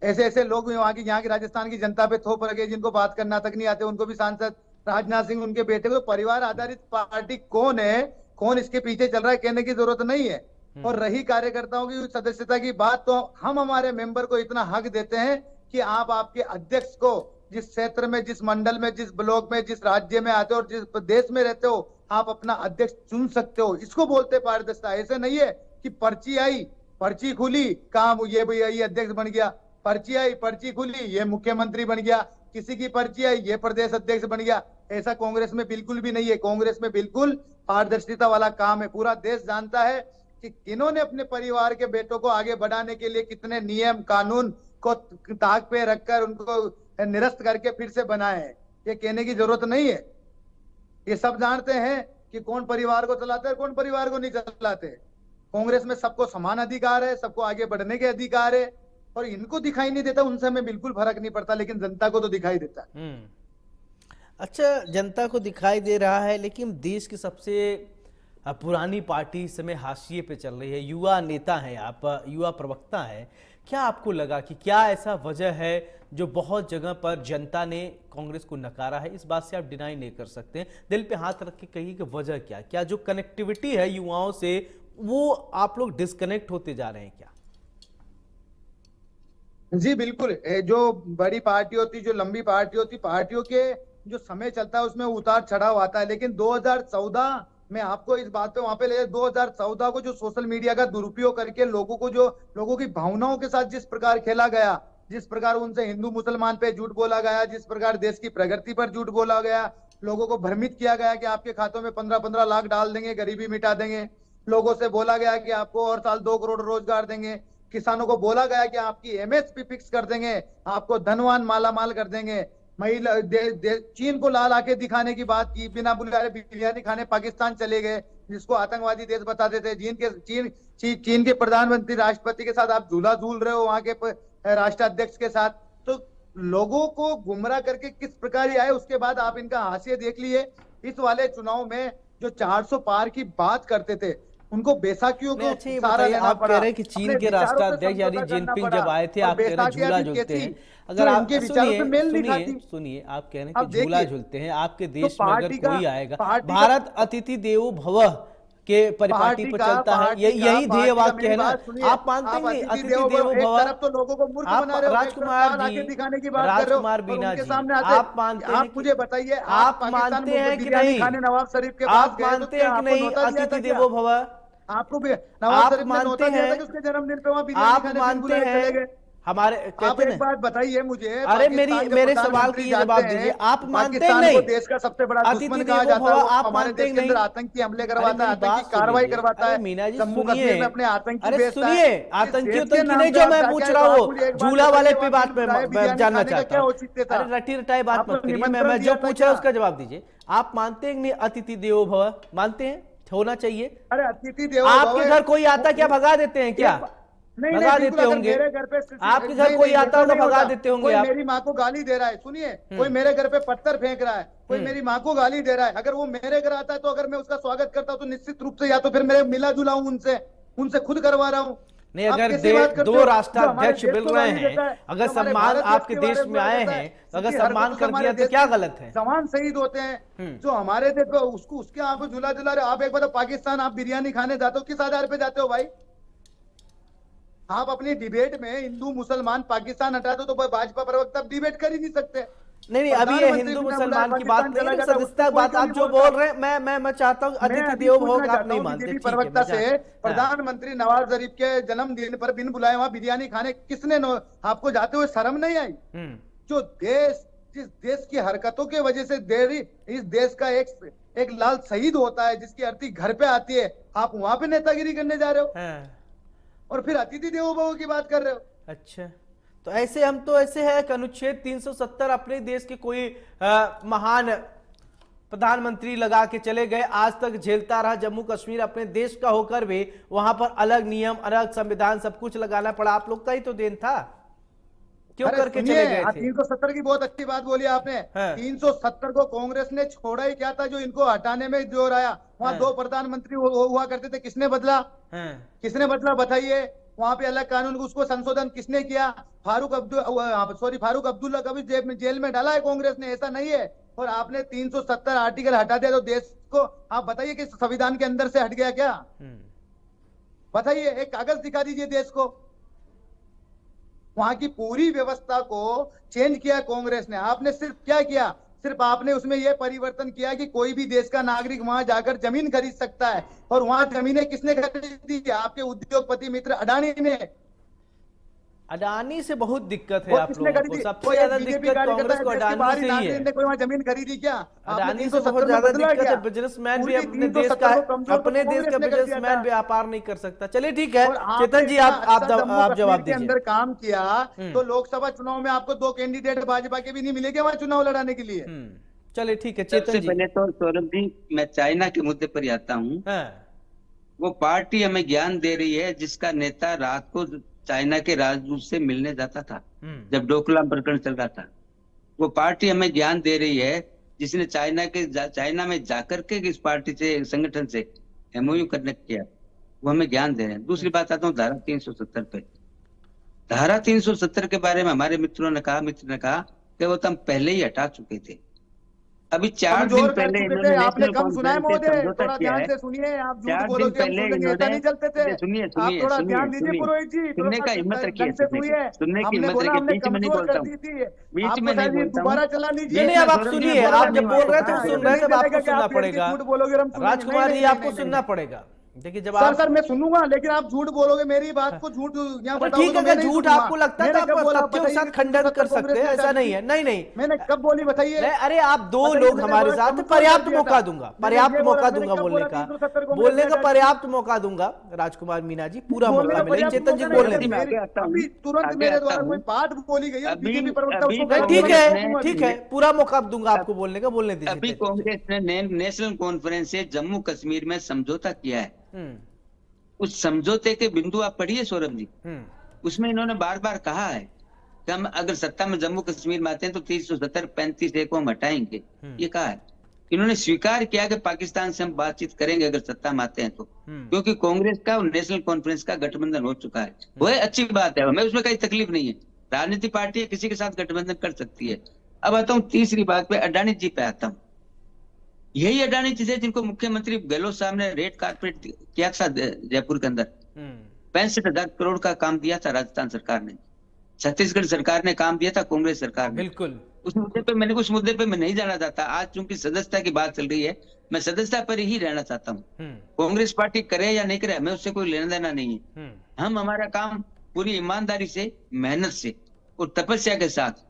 ऐसे ऐसे लोग वहां की, यहाँ की राजस्थान की जनता पे थोप रखे, जिनको बात करना तक नहीं आते, उनको भी सांसद। राजनाथ सिंह उनके बेटे को। परिवार आधारित पार्टी कौन है, कौन इसके पीछे चल रहा है, कहने की जरूरत नहीं है। और रही कार्यकर्ताओं की सदस्यता की बात, तो हम हमारे मेंबर को इतना हक देते हैं कि आप आपके अध्यक्ष को जिस क्षेत्र में, जिस मंडल में, जिस ब्लॉक में, जिस राज्य में आते हो और जिस प्रदेश में रहते हो, आप अपना अध्यक्ष चुन सकते हो। इसको बोलते पारदर्शिता। ऐसे नहीं है कि पर्ची आई, पर्ची खुली, काम ये अध्यक्ष बन गया, पर्ची आई, पर्ची खुली, ये मुख्यमंत्री बन गया, किसी की पर्ची आई, ये प्रदेश अध्यक्ष बन गया। ऐसा कांग्रेस में बिल्कुल भी नहीं है। कांग्रेस में बिल्कुल पारदर्शिता वाला काम है। पूरा देश जानता है कि किन्होंने अपने परिवार के बेटों को आगे बढ़ाने के लिए कितने नियम कानून को ताक पे रखकर उनको निरस्त करके फिर से बनाए हैं। ये कहने की जरूरत नहीं है। ये सब जानते हैं कि कौन परिवार को चलाते हैं, कौन परिवार को नहीं चलाते। कांग्रेस में सबको समान अधिकार है, सबको आगे बढ़ने के अधिकार है, और इनको दिखाई नहीं देता, उनसे हमें बिल्कुल फर्क नहीं पड़ता, लेकिन जनता को तो दिखाई देता है। अच्छा, जनता को दिखाई दे रहा है, लेकिन देश की सबसे पुरानी पार्टी इस समय हाशिए पे चल रही है। युवा नेता हैं आप, युवा प्रवक्ता हैं, क्या आपको लगा कि क्या ऐसा वजह है जो बहुत जगह पर जनता ने कांग्रेस को नकारा है? इस बात से आप डिनाई नहीं कर सकते, दिल पे हाथ रख के कहिए कि वजह क्या? क्या जो कनेक्टिविटी है युवाओं से वो आप लोग डिस्कनेक्ट होते जा रहे हैं क्या? जी बिल्कुल। जो बड़ी पार्टी होती, जो लंबी पार्टी होती, पार्टियों के जो समय चलता है उसमें उतार चढ़ाव आता है, लेकिन 2014 में आपको इस बात पे वहां पे ले 2014 को जो सोशल मीडिया का दुरुपयोग करके लोगों की भावनाओं के साथ जिस प्रकार खेला गया, जिस प्रकार उनसे हिंदू मुसलमान पे झूठ बोला गया, जिस प्रकार देश की प्रगति पर झूठ बोला गया, लोगों को भ्रमित किया गया कि आपके खातों में 15-15 लाख डाल देंगे, गरीबी मिटा देंगे। लोगों से बोला गया कि आपको और साल 2 करोड़ रोजगार देंगे। किसानों को बोला गया कि आपकी एमएसपी फिक्स कर देंगे, आपको धनवान मालामाल कर देंगे। महिला चीन को लाल आंखें दिखाने की बात की, बिना बुलाए बिरयानी खाने पाकिस्तान चले गए, जिसको आतंकवादी देश बताते थे। चीन के प्रधानमंत्री राष्ट्रपति के साथ आप झूला झूल रहे हो, वहां के राष्ट्राध्यक्ष के साथ। तो लोगों को गुमराह करके किस प्रकार ही आए, उसके बाद आप इनका हाशिया देख लिए। इस वाले चुनाव में जो 400 पार की बात करते थे, उनको बैसाखियों को अच्छा ये सहारा बताइए, लेना आप पड़ा। कह रहे हैं कि चीन अपने के विचारों पे राष्ट्राध्यक्ष यानी समझौता करना जिनपिंग पड़ा। जब आए थे, और आप कह रहे हैं बैसाखियां झूला भी झूलते कैसी, हैं। जो अगर आप इनके विचारों से मेल नहीं खाती। सुनिए, आप कह रहे हैं अब कि झूला देखिए, झूलते हैं, आपके तो देश में अगर पार्टी का कोई आएगा, पार्टी का भारत अतिथि देवो भव के परिपाटी पर चलता है, यही ध्येय वाक्य है ना? आप मानते हैं नहीं अतिथि देवो एक भव? तरफ तो लोगों को मूर्ख आप बना रहे हो, एक तरफ राजकुमार लाल आंखें जी, दिखाने की बात कर रहे हो, राजकुमार और बीना उनके जी, सामने आते। आप मानते हैं आप मुझे बताइए, आप पाकिस्तान मानते में हैं कि बिरयानी नहीं? खाने नवाब शरीफ के पास आप गए तो मानते क्या हैं कि आपको नहीं न्योता दिया था अतिथि क्या? देवो भव? आपको भी नवाब आप शरीफ ने मानते न्योता दिया था हैं, कि उसके जन्मदिन पे वहां बिरयानी आप खाने बिन मानते बुलाए चले गए? हैं हमारे आप कहते एक हैं। बात बताइए मुझे, अरे पाकिस्तान के मेरे सवाल प्रधानमंत्री की जानते जवाब हैं, दीजिए, आप मानते हैं पाकिस्तान नहीं को देश का सबसे बड़ा दुश्मन अतिथि कहा देवो जाता भव? है। वो आप हमारे मानते देश हैं के अंदर नहीं? आतंकी हमले अरे करवाता है, मेरी आतंकी बात सुन कार्रवाई लीजिए। करवाता अरे है, मीना जी जम्मू सुनिए, कश्मीर में अपने आतंकी अरे भेजता है। सुनिए, इस आतंकी देश के उतंकी नाम नहीं पे जो आप मैं जाके पूछ आए, रहा तो आप हूँ, मुझे एक बात झूला वाले बताइए, पे वहाँ बात बिन पे बुलाए बिरयानी जानना खाने का चाहता क्या हूँ। औचित्य था? अरे रटी रटाई बात आपको मत करिए, निमंत्रण मैं जो दिया था पूछ रहा हूँ क्या? उसका जवाब दीजिए। आप मानते हैं कि नहीं अतिथि देवो भव? मानते हैं होना चाहिए? अरे अतिथि देवो भव आपके घर कोई आता क्या भगा देते हैं क्या? नहीं भगा बिल्कुल। देते अगर होंगे? मेरे घर पे आपके घर कोई आता ऐसा होगा, नहीं भगा होता। देते होंगे कोई आप? मेरी माँ को गाली दे रहा है, सुनिए, कोई मेरे घर पे पत्थर फेंक रहा है, कोई मेरी माँ को गाली दे रहा है, अगर वो मेरे घर आता है तो अगर मैं उसका स्वागत करता हूँ तो निश्चित रूप से या तो फिर मेरे मिला जुला हूँ उनसे खुद करवा रहा हूँ। नहीं, आप अगर कैसी बात करते दो हो? राष्ट्राध्यक्ष जो हमारे मिल देश को रहे गाली हैं, देता है, अगर जो हमारे सम्मान भारत आपके के बारे देश में में आए कहता हैं, है, तो अगर उसकी सम्मान हरकतों से कर हमारे दिया तो देश क्या के गलत है? जवान शहीद होते हैं, जो हमारे देश पे उसके यहाँ पे झूला झूला रहे। आप एक बार पाकिस्तान आप बिरयानी खाने जाते हो, किस आधार पे जाते हो भाई? आप अपनी डिबेट में हिंदू मुसलमान पाकिस्तान हटा दो तो भाजपा प्रवक्ता डिबेट कर ही नहीं सकते। नहीं अभी ये हिंदू मुसलमान की बात नहीं है, सदस्यता की बात आप जो बोल रहे हैं, मैं चाहता हूँ मैं अतिथि अभी देवो पूछना भव आप चाहता नहीं हूँ मानते, बीजेपी ठीक है? प्रवक्ता से, हाँ। प्रधानमंत्री नवाज शरीफ के जन्मदिन पर बिन बुलाए वहां बिरयानी खाने किसने आपको जाते हुए शर्म नहीं आई? जो जिस देश की हरकतों की वजह से इस देश का एक लाल शहीद होता है, जिसकी अर्थी घर पे आती है, आप वहां पे नेतागिरी करने जा रहे हो और फिर अतिथि देवो भव की बात कर रहे हो। अच्छा, तो ऐसे हम तो ऐसे है कि अनुच्छेद 370 अपने देश के कोई महान प्रधानमंत्री लगा के चले गए, आज तक झेलता रहा जम्मू कश्मीर अपने देश का होकर भी वहां पर अलग नियम, अलग संविधान, सब कुछ लगाना पड़ा। आप लोग का ही तो देन था, क्यों करके चले गए थे? 370 की बहुत अच्छी बात बोली आपने। 370 को कांग्रेस ने छोड़ा ही क्या था जो इनको हटाने में जोर आया? वहां 2 प्रधानमंत्री हुआ करते थे, किसने बदला? किसने बदला बताइए? वहां पे अलग कानून उसको संशोधन किसने किया? फारूक अब्दुल्ला का भी जेल में डाला है कांग्रेस ने, ऐसा नहीं है। और आपने 370 आर्टिकल हटा दिया तो देश को आप बताइए कि संविधान के अंदर से हट गया क्या? बताइए, एक कागज दिखा दीजिए देश को। वहां की पूरी व्यवस्था को चेंज किया कांग्रेस ने। आपने सिर्फ क्या किया? सिर्फ आपने उसमें यह परिवर्तन किया कि कोई भी देश का नागरिक वहां जाकर जमीन खरीद सकता है। और वहां जमीनें किसने खरीदी? आपके उद्योगपति मित्र अडानी ने। अडानी से बहुत दिक्कत है आप लोगों को, सबसे कोई ज्यादा बीजेपी दिक्कत कार्यकर्ता कांग्रेस को है, देश के अडानी बाहरी से ही नागरिक है। ने कोई वहां जमीन खरीदी क्या? अडानी से बहुत ज्यादा दिक्कत है, बिजनेसमैन भी अपने देश का बिजनेसमैन व्यापार नहीं कर सकता। चलिए ठीक है, चेतन जी आप जवाब दीजिए। अंदर काम किया तो लोकसभा चुनाव में आपको 2 कैंडिडेट भाजपा के भी नहीं मिलेंगे वहां चुनाव लड़ाने के लिए। चलिए ठीक है चेतन जी। सबसे पहले तो सौरभ जी, मैं चाइना के मुद्दे पर आता हूँ। वो पार्टी हमें ज्ञान दे रही है जिसका नेता रात को चाइना के राजदूत से मिलने जाता था जब डोकलाम प्रकरण चल रहा था। वो पार्टी हमें ज्ञान दे रही है जिसने चाइना में जाकर के इस पार्टी से, संगठन से एमओयू करने किया, वो हमें ज्ञान दे रहे हैं। दूसरी बात आता हूँ धारा 370 पे। धारा 370 के बारे में हमारे मित्र ने कहा कि वो तो हम पहले ही हटा चुके थे। अभी 4 दिन कमजोर कर पहले चुके इन्होंने थे। आपने नेशनल कम सुना है कॉन्फ्रेंस से महोदय, समझौता थोड़ा किया ध्यान है। से सुनिए। आप झूठ 4 दिन बोलोगे हम पहले सुन लेंगे, ऐसा इन्होंने, नहीं चलते थे। सुनिए आप सुनिए थोड़ा ध्यान सुनिए दीजिए सुनिए, पुरोहित जी, सुनने का थोड़ा हिम्मत रखिए, ढंग से सुनिए। सुनने की हमने हिम्मत बोला रखिए, हमने बीच में नहीं कमजोर बोलता कर हूँ, दी थी। बीच आपको में नहीं शायद ये बोलता हूँ। दोबारा चला लीजिए। नहीं बीच नहीं, में अब आप सौरभ जी सुनिए, बोलता आप जब नहीं हूँ बोल आपको रहे थे कहा वो है। सुन रहे थे, अब चलेगा आपको कि सुनना आप फिर पड़ेगा। झूठ बोलोगे और हम सुनेंगे? नहीं राजकुमार नहीं जी नहीं आपको नहीं सुनना नहीं। पड़ेगा। देखिए जब सर आप सर मैं सुनूंगा, लेकिन आप झूठ बोलोगे मेरी बात को, झूठ यहाँ अरे बताओगे ठीक तो है, मैं अगर नहीं झूठ सुनूंगा। आपको लगता है तो मैंने कब आप बोला? तथ्यों के बताइए साथ कि खंडन 370 कर सकते कांग्रेस हैं, ने ऐसा हटा दी नहीं थी। है। नहीं नहीं मैंने कब बोली? बताइए नहीं, अरे आप दो बताइए। लोग मैंने हमारे बोला साथ, कमजोर कर पर्याप्त दिया मौका था। दूंगा, मैंने पर्याप्त ये बोला मौका था। मैंने दूंगा कब बोलने बोला का, 370 कांग्रेस बोलने ने का हटा दी थी? पर्याप्त मौका दूंगा। राजकुमार मीणा जी, पूरा बोलने मौका का मिलेगा। पर्याप्त चेतन जी मौका नहीं है। बोलने अगर जी मैं दीजिए। मेरी आगे आता हूँ, अभी तुरंत आगे मेरे आता द्वारा कोई हूँ। बात बोली गई है तो अभी बीजेपी प्रवक्ता अभी उसको नहीं काट ठीक देना, मैं कांग्रेस नहीं है, ने, सुनूंगा ठीक अभी। है, पूरा मौका दूंगा अब आपको बोलने का, बोलने दीजिए। अभी कांग्रेस ने नेशनल कॉन्फ्रेंस से जम्मू कश्मीर में समझौता किया है। हम्म उस समझौते के बिंदु आप पढ़िए सौरभ जी। हम्म उसमें इन्होंने बार बार कहा है कि हम अगर सत्ता में जम्मू कश्मीर में आते हैं तो 370 35 ए को हम हटाएंगे। हम्म ये कहा है। इन्होंने स्वीकार किया कि पाकिस्तान से हम बातचीत करेंगे अगर सत्ता में आते हैं तो, हम्म क्योंकि कांग्रेस का और नेशनल कॉन्फ्रेंस का गठबंधन हो चुका है। वो अच्छी बात है, हमें उसमें कोई तकलीफ नहीं है। राजनीति पार्टी है, किसी के साथ गठबंधन कर सकती है। अब आता हूँ तीसरी बात पे, अडानी जी पे आता हूँ। यही अडानी जी थे जिनको मुख्यमंत्री गहलोत साहब ने रेड कारपेट किया था जयपुर के अंदर। हम्म 65,000 करोड़ का काम दिया था राजस्थान सरकार ने, छत्तीसगढ़ सरकार ने काम दिया था कांग्रेस सरकार ने। बिल्कुल। उस मुद्दे पे मैं नहीं जाना चाहता। आज चूंकि सदस्यता की बात चल रही है, मैं सदस्यता पर ही रहना चाहता हूँ। हम्म कांग्रेस पार्टी करे या नहीं करे, हमें उससे कोई लेना देना नहीं है। हम्म हम हमारा काम पूरी ईमानदारी से, मेहनत से और तपस्या के साथ,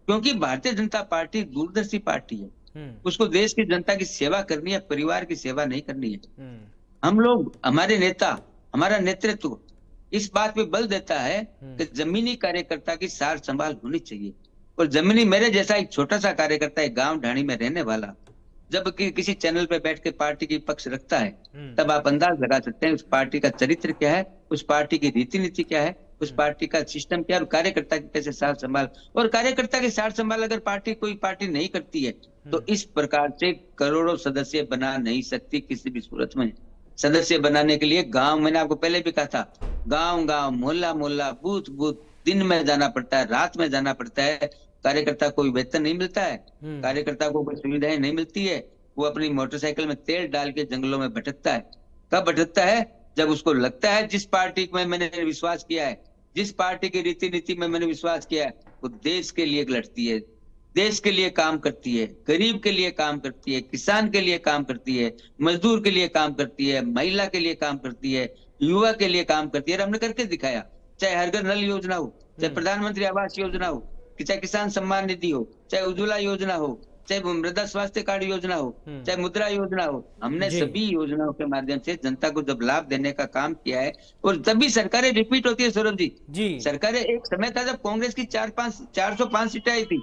क्योंकि भारतीय जनता पार्टी दूरदर्शी पार्टी है। हम्म उसको देश की जनता की सेवा करनी है, परिवार की सेवा नहीं करनी है। हम्म हम लोग, हमारे नेता, हमारा नेतृत्व इस बात पे बल देता है कि जमीनी कार्यकर्ता की सार संभाल होनी चाहिए। और जमीनी, मेरे जैसा एक छोटा सा कार्यकर्ता एक गांव ढाणी में रहने वाला, जब किसी चैनल पे बैठ के पार्टी की पक्ष रखता है, तब आप अंदाज लगा सकते हैं उस पार्टी का चरित्र क्या है, उस पार्टी की रीति नीति क्या है, उस पार्टी का सिस्टम क्या है, और कार्यकर्ता की कैसे सार संभाल। और कार्यकर्ता की सार संभाल अगर कोई पार्टी नहीं करती है तो इस प्रकार से करोड़ों सदस्य बना नहीं सकती किसी भी सूरत में। सदस्य बनाने के लिए गांव, मैंने आपको पहले भी कहा था, गांव गांव, मोहल्ला मोहल्ला, बूथ बूथ, दिन में जाना पड़ता है, रात में जाना पड़ता है। कार्यकर्ता को कोई वेतन नहीं मिलता है, कार्यकर्ता को कोई सुविधाएं नहीं मिलती है। वो अपनी मोटरसाइकिल में तेल डाल के जंगलों में भटकता है। कब भटकता है? जब उसको लगता है जिस पार्टी में मैंने विश्वास किया है, जिस पार्टी की रीति नीति में मैंने विश्वास किया है, वो देश के लिए लड़ती है, देश के लिए काम करती है, गरीब के लिए काम करती है, किसान के लिए काम करती है, मजदूर के लिए काम करती है, महिला के लिए काम करती है, युवा के लिए काम करती है। और हमने करके दिखाया, चाहे हर घर नल योजना हो, चाहे प्रधानमंत्री आवास योजना हो, चाहे किसान सम्मान निधि हो, चाहे उज्ज्वला योजना हो, चाहे मृदा स्वास्थ्य कार्ड योजना हो, चाहे मुद्रा योजना हो, हमने सभी योजनाओं के माध्यम से जनता को जब लाभ देने का काम किया है। और तभी सरकारें रिपीट होती है सौरभ जी। सरकारें, एक समय था जब कांग्रेस की 405 सीटें आई थी,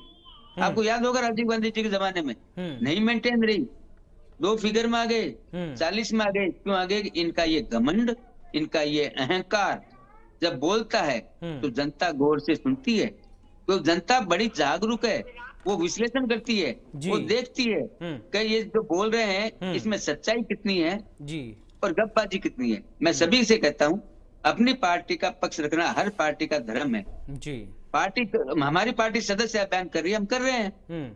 आपको याद होगा, राजीव गांधी जी के जमाने में नहीं मेंटेन रही, 2 फिगर में आ गए, 40 में आ गए। क्यों आ गए? इनका ये घमंड, इनका ये अहंकार जब बोलता है तो जनता गौर से सुनती है। तो जनता बड़ी जागरूक है, वो विश्लेषण करती है, वो देखती है कि ये जो बोल रहे हैं इसमें सच्चाई कितनी है और गपबाजी कितनी है। मैं सभी से कहता हूं, अपनी पार्टी का पक्ष रखना हर पार्टी का धर्म है। पार्टी, हमारी पार्टी सदस्य अभियान कर रही है, हम कर रहे हैं।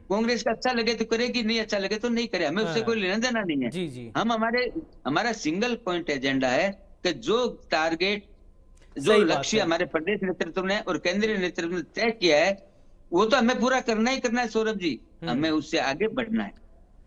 कांग्रेस का अच्छा लगे तो करेगी, नहीं अच्छा लगे तो नहीं करे, हमें उससे कोई लेना देना नहीं है। हम हमारा सिंगल पॉइंट एजेंडा है कि जो टारगेट, जो लक्ष्य हमारे प्रदेश नेतृत्व ने और केंद्रीय नेतृत्व ने तय किया है, वो तो हमें पूरा करना ही करना है सौरभ जी। हमें उससे आगे बढ़ना है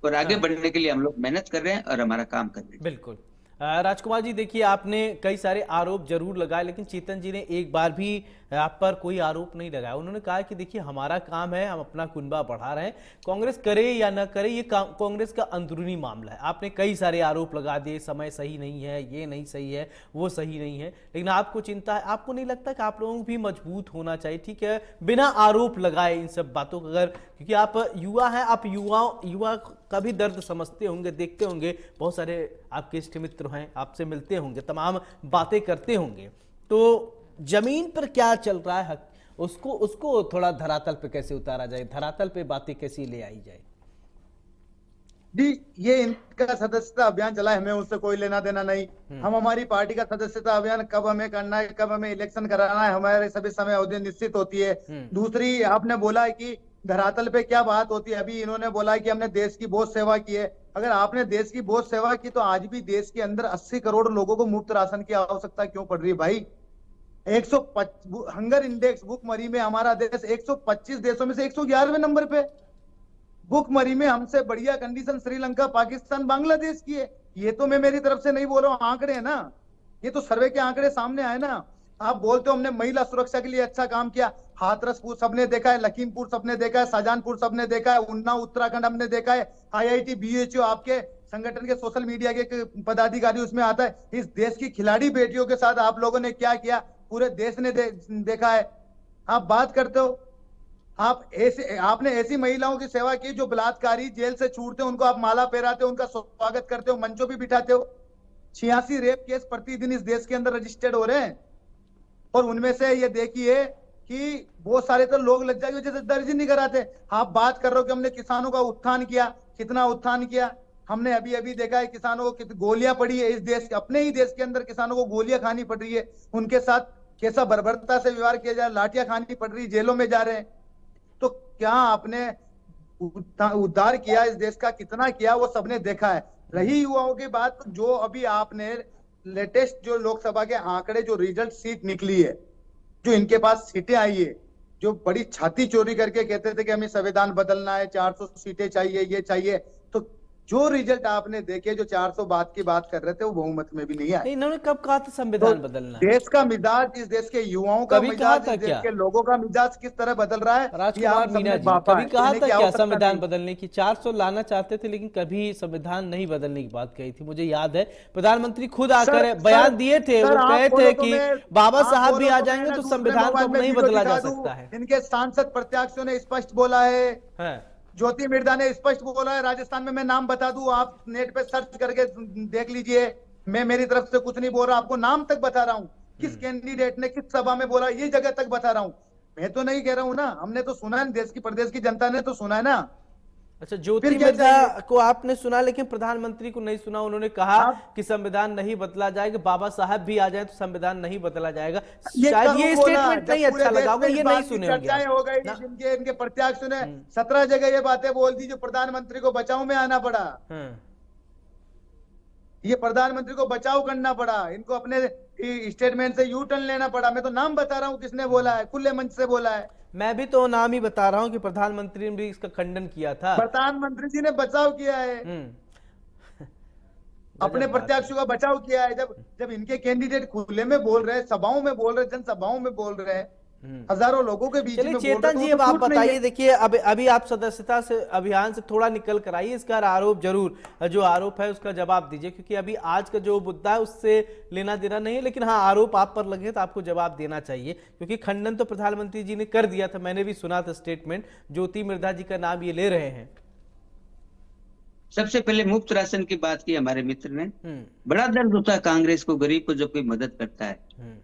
और आगे बढ़ने के लिए हम लोग मेहनत कर रहे हैं और हमारा काम कर रहे हैं। बिल्कुल। राजकुमार जी, देखिए, आपने कई सारे आरोप जरूर लगाए, लेकिन चेतन जी ने एक बार भी आप पर कोई आरोप नहीं लगाया। उन्होंने कहा कि देखिए, हमारा काम है, हम अपना कुनबा बढ़ा रहे हैं, कांग्रेस करे या ना करे ये कांग्रेस का अंदरूनी मामला है। आपने कई सारे आरोप लगा दिए, समय सही नहीं है, ये नहीं सही है, वो सही नहीं है, लेकिन आपको चिंता है। आपको नहीं लगता कि आप लोगों को भी मजबूत होना चाहिए? ठीक है, बिना आरोप लगाए इन सब बातों का, अगर, क्योंकि आप युवा हैं, आप युवा का भी दर्द समझते होंगे, देखते होंगे, बहुत सारे आपके इष्ट मित्र हैं, आपसे मिलते होंगे, तमाम बातें करते होंगे, तो जमीन पर क्या चल रहा है उसको थोड़ा धरातल पे कैसे उतारा जाए, धरातल पे बातें कैसी ले आई जाए? जी, ये इनका सदस्यता अभियान चला है, हमें उससे कोई लेना देना नहीं। हम हमारी पार्टी का सदस्यता अभियान कब हमें करना है, कब हमें इलेक्शन कराना है, हमारे सभी समय अवधि निश्चित होती है। दूसरी, आपने बोला है कि धरातल पे क्या बात होती है, अभी इन्होंने बोला है कि हमने देश की बहुत सेवा की है। अगर आपने देश की बहुत सेवा की तो आज भी देश के अंदर 80 करोड़ लोगों को मुफ्त राशन की आवश्यकता क्यों पड़ रही है भाई? 125 हंगर इंडेक्स भूखमरी में हमारा देश 125 देशों में से 111वें नंबर पे। भूखमरी में हमसे बढ़िया कंडीशन श्रीलंका, पाकिस्तान, बांग्लादेश की है। ये तो मैं मेरी तरफ से नहीं बोल रहा हूँ, आंकड़े हैं ना, ये तो सर्वे के आंकड़े सामने आए ना। आप बोलते हो हमने महिला सुरक्षा के लिए अच्छा काम किया, हाथरस सबने देखा है, लखीमपुर सबने देखा है, शाहजहानपुर सबने देखा है, उन्नाव उत्तराखंड हमने देखा है, IIT BHU आपके संगठन के सोशल मीडिया के पदाधिकारी उसमें आता है। इस देश की खिलाड़ी बेटियों के साथ आप लोगों ने क्या किया, पूरे देश ने देखा है। आप बात करते हो, आपने ऐसी महिलाओं की सेवा की जो बलात्कारी जेल से छूटते उनको आप माला पहराते हो, उनका स्वागत करते हो, मंचों भी बिठाते हो। 86 रेप केस प्रतिदिन इस देश के अंदर रजिस्टर्ड हो रहे हैं, और उनमें से ये देखिए कि बहुत सारे तो लोग लज्जा की वजह से दर्ज ही नहीं कराते। आप बात कर रहे हो कि हमने किसानों का उत्थान किया, कितना उत्थान किया हमने? अभी अभी देखा है किसानों को कितनी गोलियां पड़ी है, इस देश अपने ही देश के अंदर किसानों को गोलियां खानी पड़ रही है, उनके साथ कैसा बर्बरता से व्यवहार किया जा रहा है, लाठियां खानी पड़ रही, जेलों में जा रहे हैं। तो क्या आपने उद्धार किया इस देश का, कितना किया, वो सबने देखा है। रही युवाओं की बात, तो जो अभी आपने लेटेस्ट जो लोकसभा के आंकड़े, जो रिजल्ट सीट निकली है, जो इनके पास सीटें आई है, जो बड़ी छाती चोरी करके कहते थे कि हमें संविधान बदलना है, 400 सीटें चाहिए, ये चाहिए, तो जो रिजल्ट आपने देखे, जो 400 बात की बात कर रहे थे, वो बहुमत में भी नहीं आए। नहीं, इन्होंने कब कहा था संविधान बदलना है? देश का मिजाज, इस देश के युवाओं का मिजाज, इस देश के लोगों का मिजाज किस तरह बदल रहा है, राजकुमार मीणा जी, कभी कहा था क्या संविधान बदलने की? 400 लाना चाहते थे, लेकिन कभी संविधान नहीं बदलने की बात कही थी। मुझे याद है प्रधानमंत्री खुद आकर बयान दिए थे, वो कहे थे कि बाबा साहब भी आ जाएंगे तो संविधान को नहीं बदला जा सकता है। इनके सांसद प्रत्याशियों ने स्पष्ट बोला है, ज्योति मिर्धा ने स्पष्ट बोला है। राजस्थान में मैं नाम बता दूं, आप नेट पे सर्च करके देख लीजिए, मैं मेरी तरफ से कुछ नहीं बोल रहा, आपको नाम तक बता रहा हूं, किस कैंडिडेट ने किस सभा में बोला, ये जगह तक बता रहा हूं। मैं तो नहीं कह रहा हूं ना, हमने तो सुना है, देश की प्रदेश की जनता ने तो सुना है ना। अच्छा, ज्योति मिर्धा को आपने सुना, लेकिन प्रधानमंत्री को नहीं सुना। उन्होंने कहा कि संविधान नहीं बदला जाएगा, बाबा साहब भी आ जाए तो संविधान नहीं बदला जाएगा। शायद ये स्टेटमेंट नहीं अच्छा लगा होगा, ये नहीं सुने होंगे। चर्चाएं हो गई, इनके प्रत्याशियों ने 17 जगह ये बातें बोल दी, जो प्रधानमंत्री को बचाव में आना पड़ा। ये प्रधानमंत्री को बचाव करना पड़ा, इनको अपने स्टेटमेंट से यू टर्न लेना पड़ा। मैं तो नाम बता रहा हूं किसने बोला है, खुले मंच से बोला है। मैं भी तो नाम ही बता रहा हूं कि प्रधानमंत्री ने भी इसका खंडन किया था। प्रधानमंत्री जी ने बचाव किया है, अपने प्रत्याशियों का बचाव किया है। जब इनके कैंडिडेट खुले में बोल रहे हैं, सभाओं में बोल रहे हैं, जनसभाओं में बोल रहे हैं, हजारों लोगों के बीच में बोल रहे हैं। चेतन जी, अब आप बताइए, देखिए अभी आप सदस्यता से अभियान से थोड़ा निकल कर आइए, इसका आरोप जरूर, जो आरोप है उसका जवाब दीजिए, क्योंकि अभी आज का जो मुद्दा है उससे लेना देना नहीं है, लेकिन हाँ, आरोप आप पर लगे तो आपको जवाब देना चाहिए, क्योंकि खंडन तो प्रधानमंत्री जी ने कर दिया था, मैंने भी सुना था स्टेटमेंट। ज्योति मिर्धा जी का नाम ये ले रहे हैं। सबसे पहले मुफ्त राशन की बात की हमारे मित्र ने। बड़ा दर्द होता है कांग्रेस को, गरीब को जब कोई मदद करता है,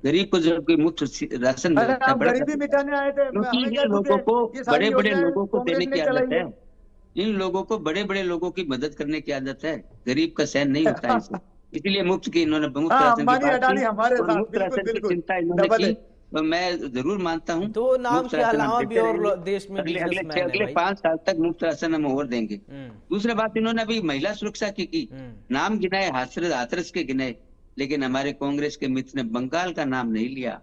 गरीब को जब कोई मुफ्त राशन मिलता है, गरीबी मिटाने आए थे, क्योंकि इन लोगों को बड़े बड़े लोगों को देने की आदत है। इन लोगों को बड़े बड़े लोगों की मदद करने की आदत है, गरीब का सहन नहीं होता है इसे, इसलिए मुफ्त की इन्होंने मुफ्त राशन की बात की, मुफ्त राशन की चिंता इन्होंने की। तो मैं जरूर मानता हूँ, तो नाम के अलावा भी और देश में अगले 5 साल तक मुफ्त राशन हम और देंगे। दूसरी बात, इन्होंने अभी महिला सुरक्षा की नाम गिनाए, हाथरस के गिनाए, लेकिन हमारे कांग्रेस के मित्र ने बंगाल का नाम नहीं लिया।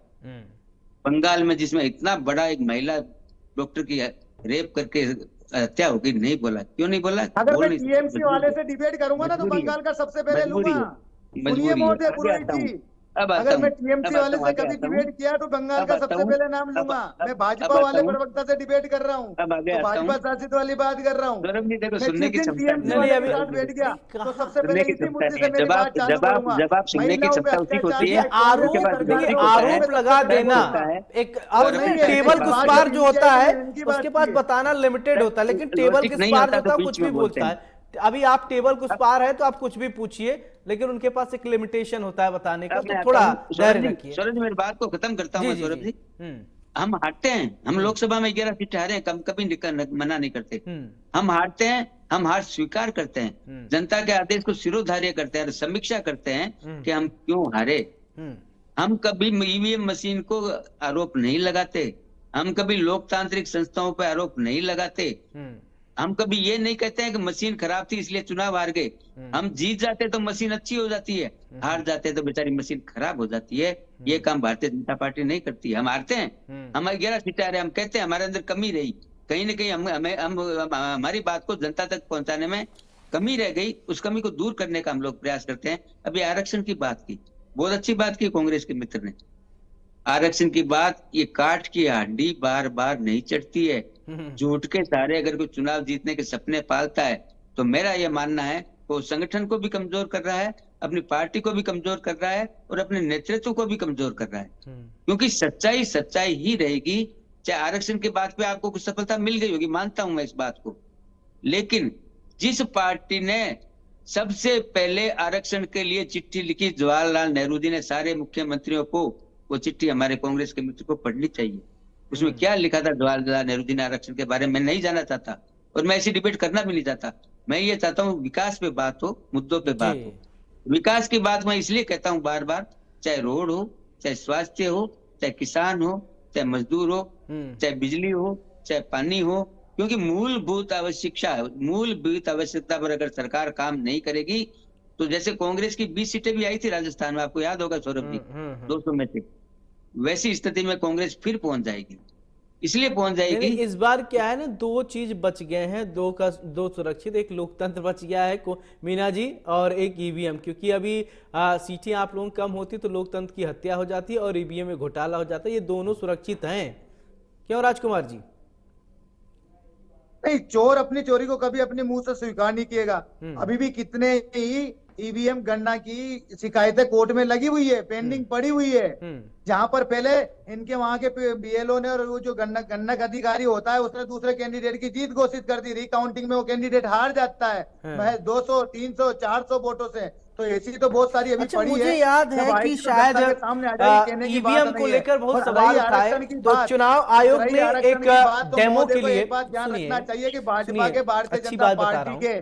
बंगाल में जिसमें इतना बड़ा एक महिला डॉक्टर की रेप करके हत्या होगी, नहीं बोला। क्यों नहीं बोला? अगर मैं टीएमसी वाले से डिबेट करूंगा ना, तो बंगाल का सबसे पहले लूंगा। अगर मैं टीएमसी वाले से कभी डिबेट किया तो बंगाल का सबसे पहले नाम लूंगा। मैं भाजपा वाले प्रवक्ता से डिबेट कर रहा हूँ, तो भाजपा शासित वाली बात कर रहा हूँ। सुनने की क्षमता बैठ गया तो सबसे पहले इसी मुद्दे से मेरी बात चालू करूंगा। जब आप सुनने की क्षमता उसी को होती है। आरोप लगा देना, एक टेबल कुछ पार जो होता है उसके पास बताना लिमिटेड होता है, लेकिन टेबल किस पार जो होता है कुछ भी बोलता है। अभी आप टेबल कुछ पार है तो आप कुछ भी पूछिए, लेकिन उनके पास एक लिमिटेशन होता है बताने का, तो थोड़ा धैर्य रखिए। सौरभ जी, मेरी बात को खत्म करता हूँ। सौरभ जी, हम हारते हैं, हम लोकसभा में 11 सीटें हारे हैं, कभी मना नहीं करते। हम हारते हैं, हम हार स्वीकार करते हैं, जनता के आदेश को शिरोधार्य करते हैं और समीक्षा करते हैं कि हम क्यों हारे। हम कभी ईवीएम मशीन को आरोप नहीं लगाते, हम कभी लोकतांत्रिक संस्थाओं पर आरोप नहीं लगाते, हम कभी ये नहीं कहते हैं कि मशीन खराब थी इसलिए चुनाव हार गए। हम जीत जाते तो मशीन अच्छी हो जाती है, हार जाते तो बेचारी मशीन खराब हो जाती है। ये काम भारतीय जनता पार्टी नहीं करती। हम हारते हैं, हमारे 11 सीटें आ रहे, हम कहते हैं हमारे अंदर कमी रही, कहीं ना कहीं हमारी बात को जनता तक पहुंचाने में कमी रह गई, उस कमी को दूर करने का हम लोग प्रयास करते हैं। अभी आरक्षण की बात की, बहुत अच्छी बात की कांग्रेस के मित्र ने। आरक्षण की बात, ये काठ की हड्डी बार बार नहीं चढ़ती है। झूठ के सहारे अगर कोई चुनाव जीतने के सपने पालता है तो मेरा यह मानना है वो संगठन को भी कमजोर कर रहा है, अपनी पार्टी को भी कमजोर कर रहा है और अपने नेतृत्व को भी कमजोर कर रहा है। क्योंकि सच्चाई सच्चाई ही रहेगी। चाहे आरक्षण के बात पे आपको कुछ सफलता मिल गई होगी, मानता हूं मैं इस बात को, लेकिन जिस पार्टी ने सबसे पहले आरक्षण के लिए चिट्ठी लिखी, जवाहरलाल नेहरू जी ने सारे मुख्यमंत्रियों को, वो चिट्ठी हमारे कांग्रेस के मित्र को पढ़नी चाहिए। उसमें क्या लिखा था जवाहरलाल नेहरू जी ने आरक्षण के बारे में, नहीं जाना चाहता और मैं ऐसी डिबेट करना भी नहीं चाहता। मैं ये चाहता हूँ विकास पे बात हो, मुद्दों पे बात हो। विकास की बात मैं इसलिए कहता हूँ बार बार, चाहे रोड हो, चाहे स्वास्थ्य हो, चाहे किसान हो, चाहे मजदूर हो, चाहे बिजली हो, चाहे पानी हो, क्योंकि मूलभूत आवश्यकता पर अगर सरकार काम नहीं करेगी तो जैसे कांग्रेस की 20 सीटें भी आई थी राजस्थान में, आपको याद होगा सौरभ जी, 200 में से, वैसी स्थिति में कांग्रेस फिर पहुंच जाएगी। इसलिए पहुंच जाएगी, इस बार क्या है ना, दो चीज बच गए हैं, दो सुरक्षित, एक लोकतंत्र बच गया है मीना जी, और एक ईवीएम। क्योंकि अभी सीटें आप लोगों कम होती तो लोकतंत्र की हत्या हो जाती है और ईवीएम में घोटाला हो जाता है। ये दोनों सुरक्षित हैं, क्यों राजकुमार जी? नहीं, चोर अपनी चोरी को कभी अपने मुंह से स्वीकार नहीं किएगा। अभी भी कितने ही ईवीएम गणना की शिकायतें कोर्ट में लगी हुई है, पेंडिंग पड़ी हुई है, जहां पर पहले इनके वहां के बीएलओ ने और वो जो गणना का अधिकारी होता है उसने दूसरे कैंडिडेट की जीत घोषित कर दी, रिकाउंटिंग में वो कैंडिडेट हार जाता है 200, 300, 400 वोटों से। तो ऐसी तो बहुत सारी अभी पड़ी मुझे है। याद है कि शायद ईवीएम को लेकर बहुत सवाल उठाए तो चुनाव आयोग ने एक डेमो के लिए, एक बात ध्यान रखना चाहिए कि भाजपा के भारतीय जनता पार्टी के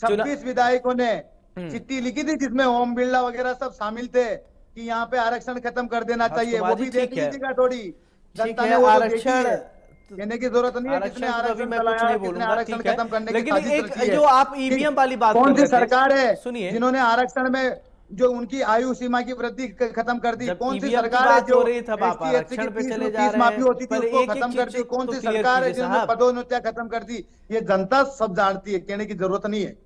26 विधायकों ने चिट्ठी लिखी थी जिसमें ओम बिरला वगैरह सब शामिल थे कि यहाँ पे आरक्षण खत्म कर देना चाहिए। वो भी देख लीजिएगा, थोड़ी जनता ने वो आरक्षण कहने की जरूरत नहीं है किसने आरक्षण चलाया, किसने आरक्षण खत्म करने की साजिश रची है। जो आप ईवीएम वाली बात कौन सी सरकार है सुनिए, जिन्होंने आरक्षण में जो उनकी आयु सीमा की वृद्धि खत्म कर दी? कौन सी सरकार है जो फीस माफी होती थी उसको खत्म कर दी? कौन सी सरकार है जिन्होंने पदोन्नतियां खत्म कर दी? ये जनता सब जानती है, कहने की जरूरत नहीं है।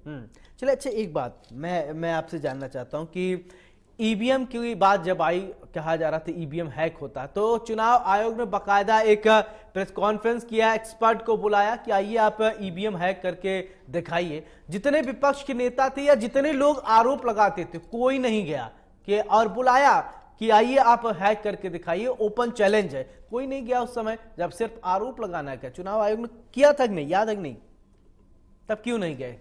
चलिए, अच्छा एक बात मैं आपसे जानना चाहता हूं कि ईवीएम की बात जब आई, कहा जा रहा था ईवीएम हैक होता, तो चुनाव आयोग ने बकायदा एक प्रेस कॉन्फ्रेंस किया, एक्सपर्ट को बुलाया कि आइए आप ईवीएम हैक करके दिखाइए। जितने विपक्ष के नेता थे या जितने लोग आरोप लगाते थे कोई नहीं गया कि, और बुलाया कि आइए आप हैक करके दिखाइए, ओपन चैलेंज है, कोई नहीं गया उस समय जब सिर्फ आरोप लगाना है। क्या चुनाव आयोग ने किया था कि नहीं, याद है कि नहीं? तब क्यों नहीं गए?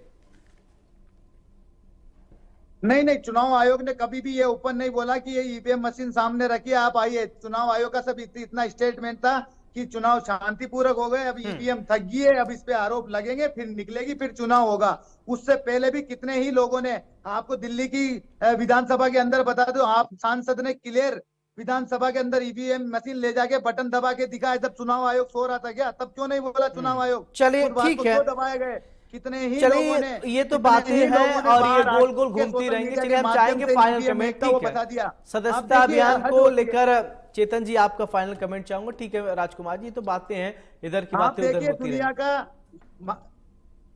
नहीं, चुनाव आयोग ने कभी भी ये ओपन नहीं बोला कि ये ईवीएम मशीन सामने रखिए आप आइए। चुनाव आयोग का सब इतना स्टेटमेंट था कि चुनाव शांतिपूर्वक हो गए, अब ईवीएम थक गई है, अब इस पे आरोप लगेंगे, फिर निकलेगी, फिर चुनाव होगा। उससे पहले भी कितने ही लोगों ने, आपको दिल्ली की विधानसभा के अंदर बता दो, आप सांसद ने क्लियर विधानसभा के अंदर ईवीएम मशीन ले जाके बटन दबा के दिखाया जब चुनाव आयोग सो रहा था। क्या तब क्यों नहीं बोला चुनाव आयोग? चलिए ठीक है, दबाए गए कितने ही चलिए लोगों ने, ये तो बातें हैं और ये गोल गोल घूमती रहेंगी। चलिए हम चाहेंगे फाइनल कमेंट, ठीक है, सदस्यता अभियान को लेकर चेतन जी आपका फाइनल कमेंट चाहूंगा। ठीक है राजकुमार जी, तो बातें हैं, इधर की बातें उधर होती दुनिया का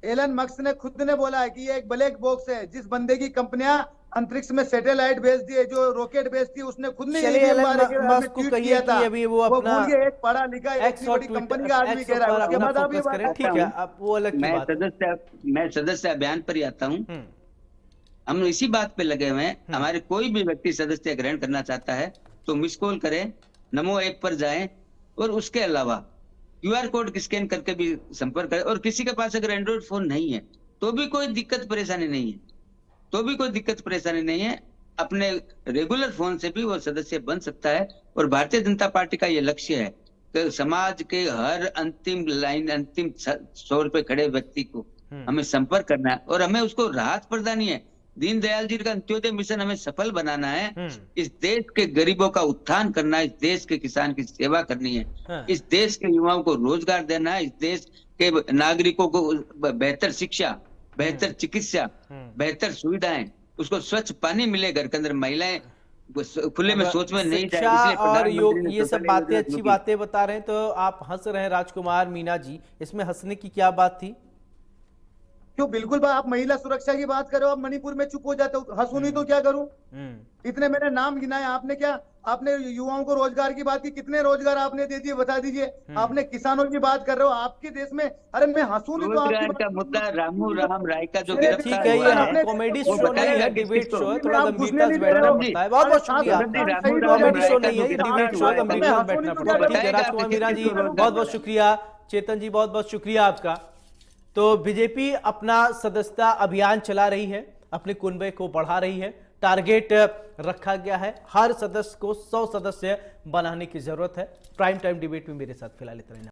एलन मस्क ने खुद ने बोला है कि ये एक ब्लैक बॉक्स है। जिस बंदे की कंपनियां अंतरिक्ष में सैटेलाइट भेज दिए, जो रॉकेट भेजती है, उसने खुद ने मस्क को कहिए कि अभी वो अपना एक पढ़ा लिखा एक बड़ी कंपनी का आदमी कह रहा है, उसके बाद अभी ठीक है, अब वो अलग की बात। मैं सदस्य अभियान पर ही आता हूँ। हम इसी बात पे लगे हुए हैं। हमारे कोई भी व्यक्ति सदस्य ग्रहण करना चाहता है तो मिस कॉल करें, नमो ऐप पर जाएं और उसके अलावा क्यूआर कोड स्कैन करके भी संपर्क करें। और किसी के पास अगर एंड्रॉइड फोन नहीं है तो भी कोई दिक्कत परेशानी नहीं है, अपने रेगुलर फोन से भी वो सदस्य बन सकता है। और भारतीय जनता पार्टी का ये लक्ष्य है समाज के हर अंतिम लाइन, अंतिम छोर पे खड़े व्यक्ति को हमें संपर्क करना है और हमें उसको राहत प्रदानी है। दीनदयाल जी का अंत्योदय मिशन हमें सफल बनाना है। इस देश के गरीबों का उत्थान करना है, इस देश के किसान की सेवा करनी है, इस देश के युवाओं को रोजगार देना है, इस देश के नागरिकों को बेहतर शिक्षा, बेहतर चिकित्सा, बेहतर सुविधाएं, उसको स्वच्छ पानी मिले घर के अंदर, महिलाएं खुले में शौच में नहीं जाए। शिक्षा और योग, ये सब बातें अच्छी बातें बता रहे हैं, तो आप हंस रहे हैं राजकुमार मीणा जी, इसमें हंसने की क्या बात थी? क्यों, बिल्कुल आप महिला सुरक्षा की बात करो, आप मणिपुर में चुप हो जाते हो, हंसू नहीं तो क्या करूं? इतने मैंने नाम गिनाए, आपने क्या, आपने युवाओं को रोजगार की बात की, कितने रोजगार आपने दे दिए बता दीजिए। आपने किसानों की बात कर रहे हो, आपके देश में, अरे मैं हंसू नहीं तो रोजगार का मुद्दा रामू राम राय का जो ठीक है, ये कॉमेडी शो नहीं है, डिबेट शो है, थोड़ा गंभीरता से बैठना पड़ता है। बहुत बहुत शुक्रिया। कॉमेडी शो नहीं है, ये डिबेट शो है, गंभीरता से बैठना पड़ता है। ठीक है राजकुमार मीणा जी, बहुत बहुत शुक्रिया। चेतन जी, बहुत बहुत शुक्रिया आपका। तो बीजेपी अपना सदस्यता अभियान चला रही है, अपने कुनबे को बढ़ा रही है, टारगेट रखा गया है, हर सदस्य को 100 सदस्य बनाने की जरूरत है। प्राइम टाइम डिबेट में मेरे साथ फिलहाल इतना ही।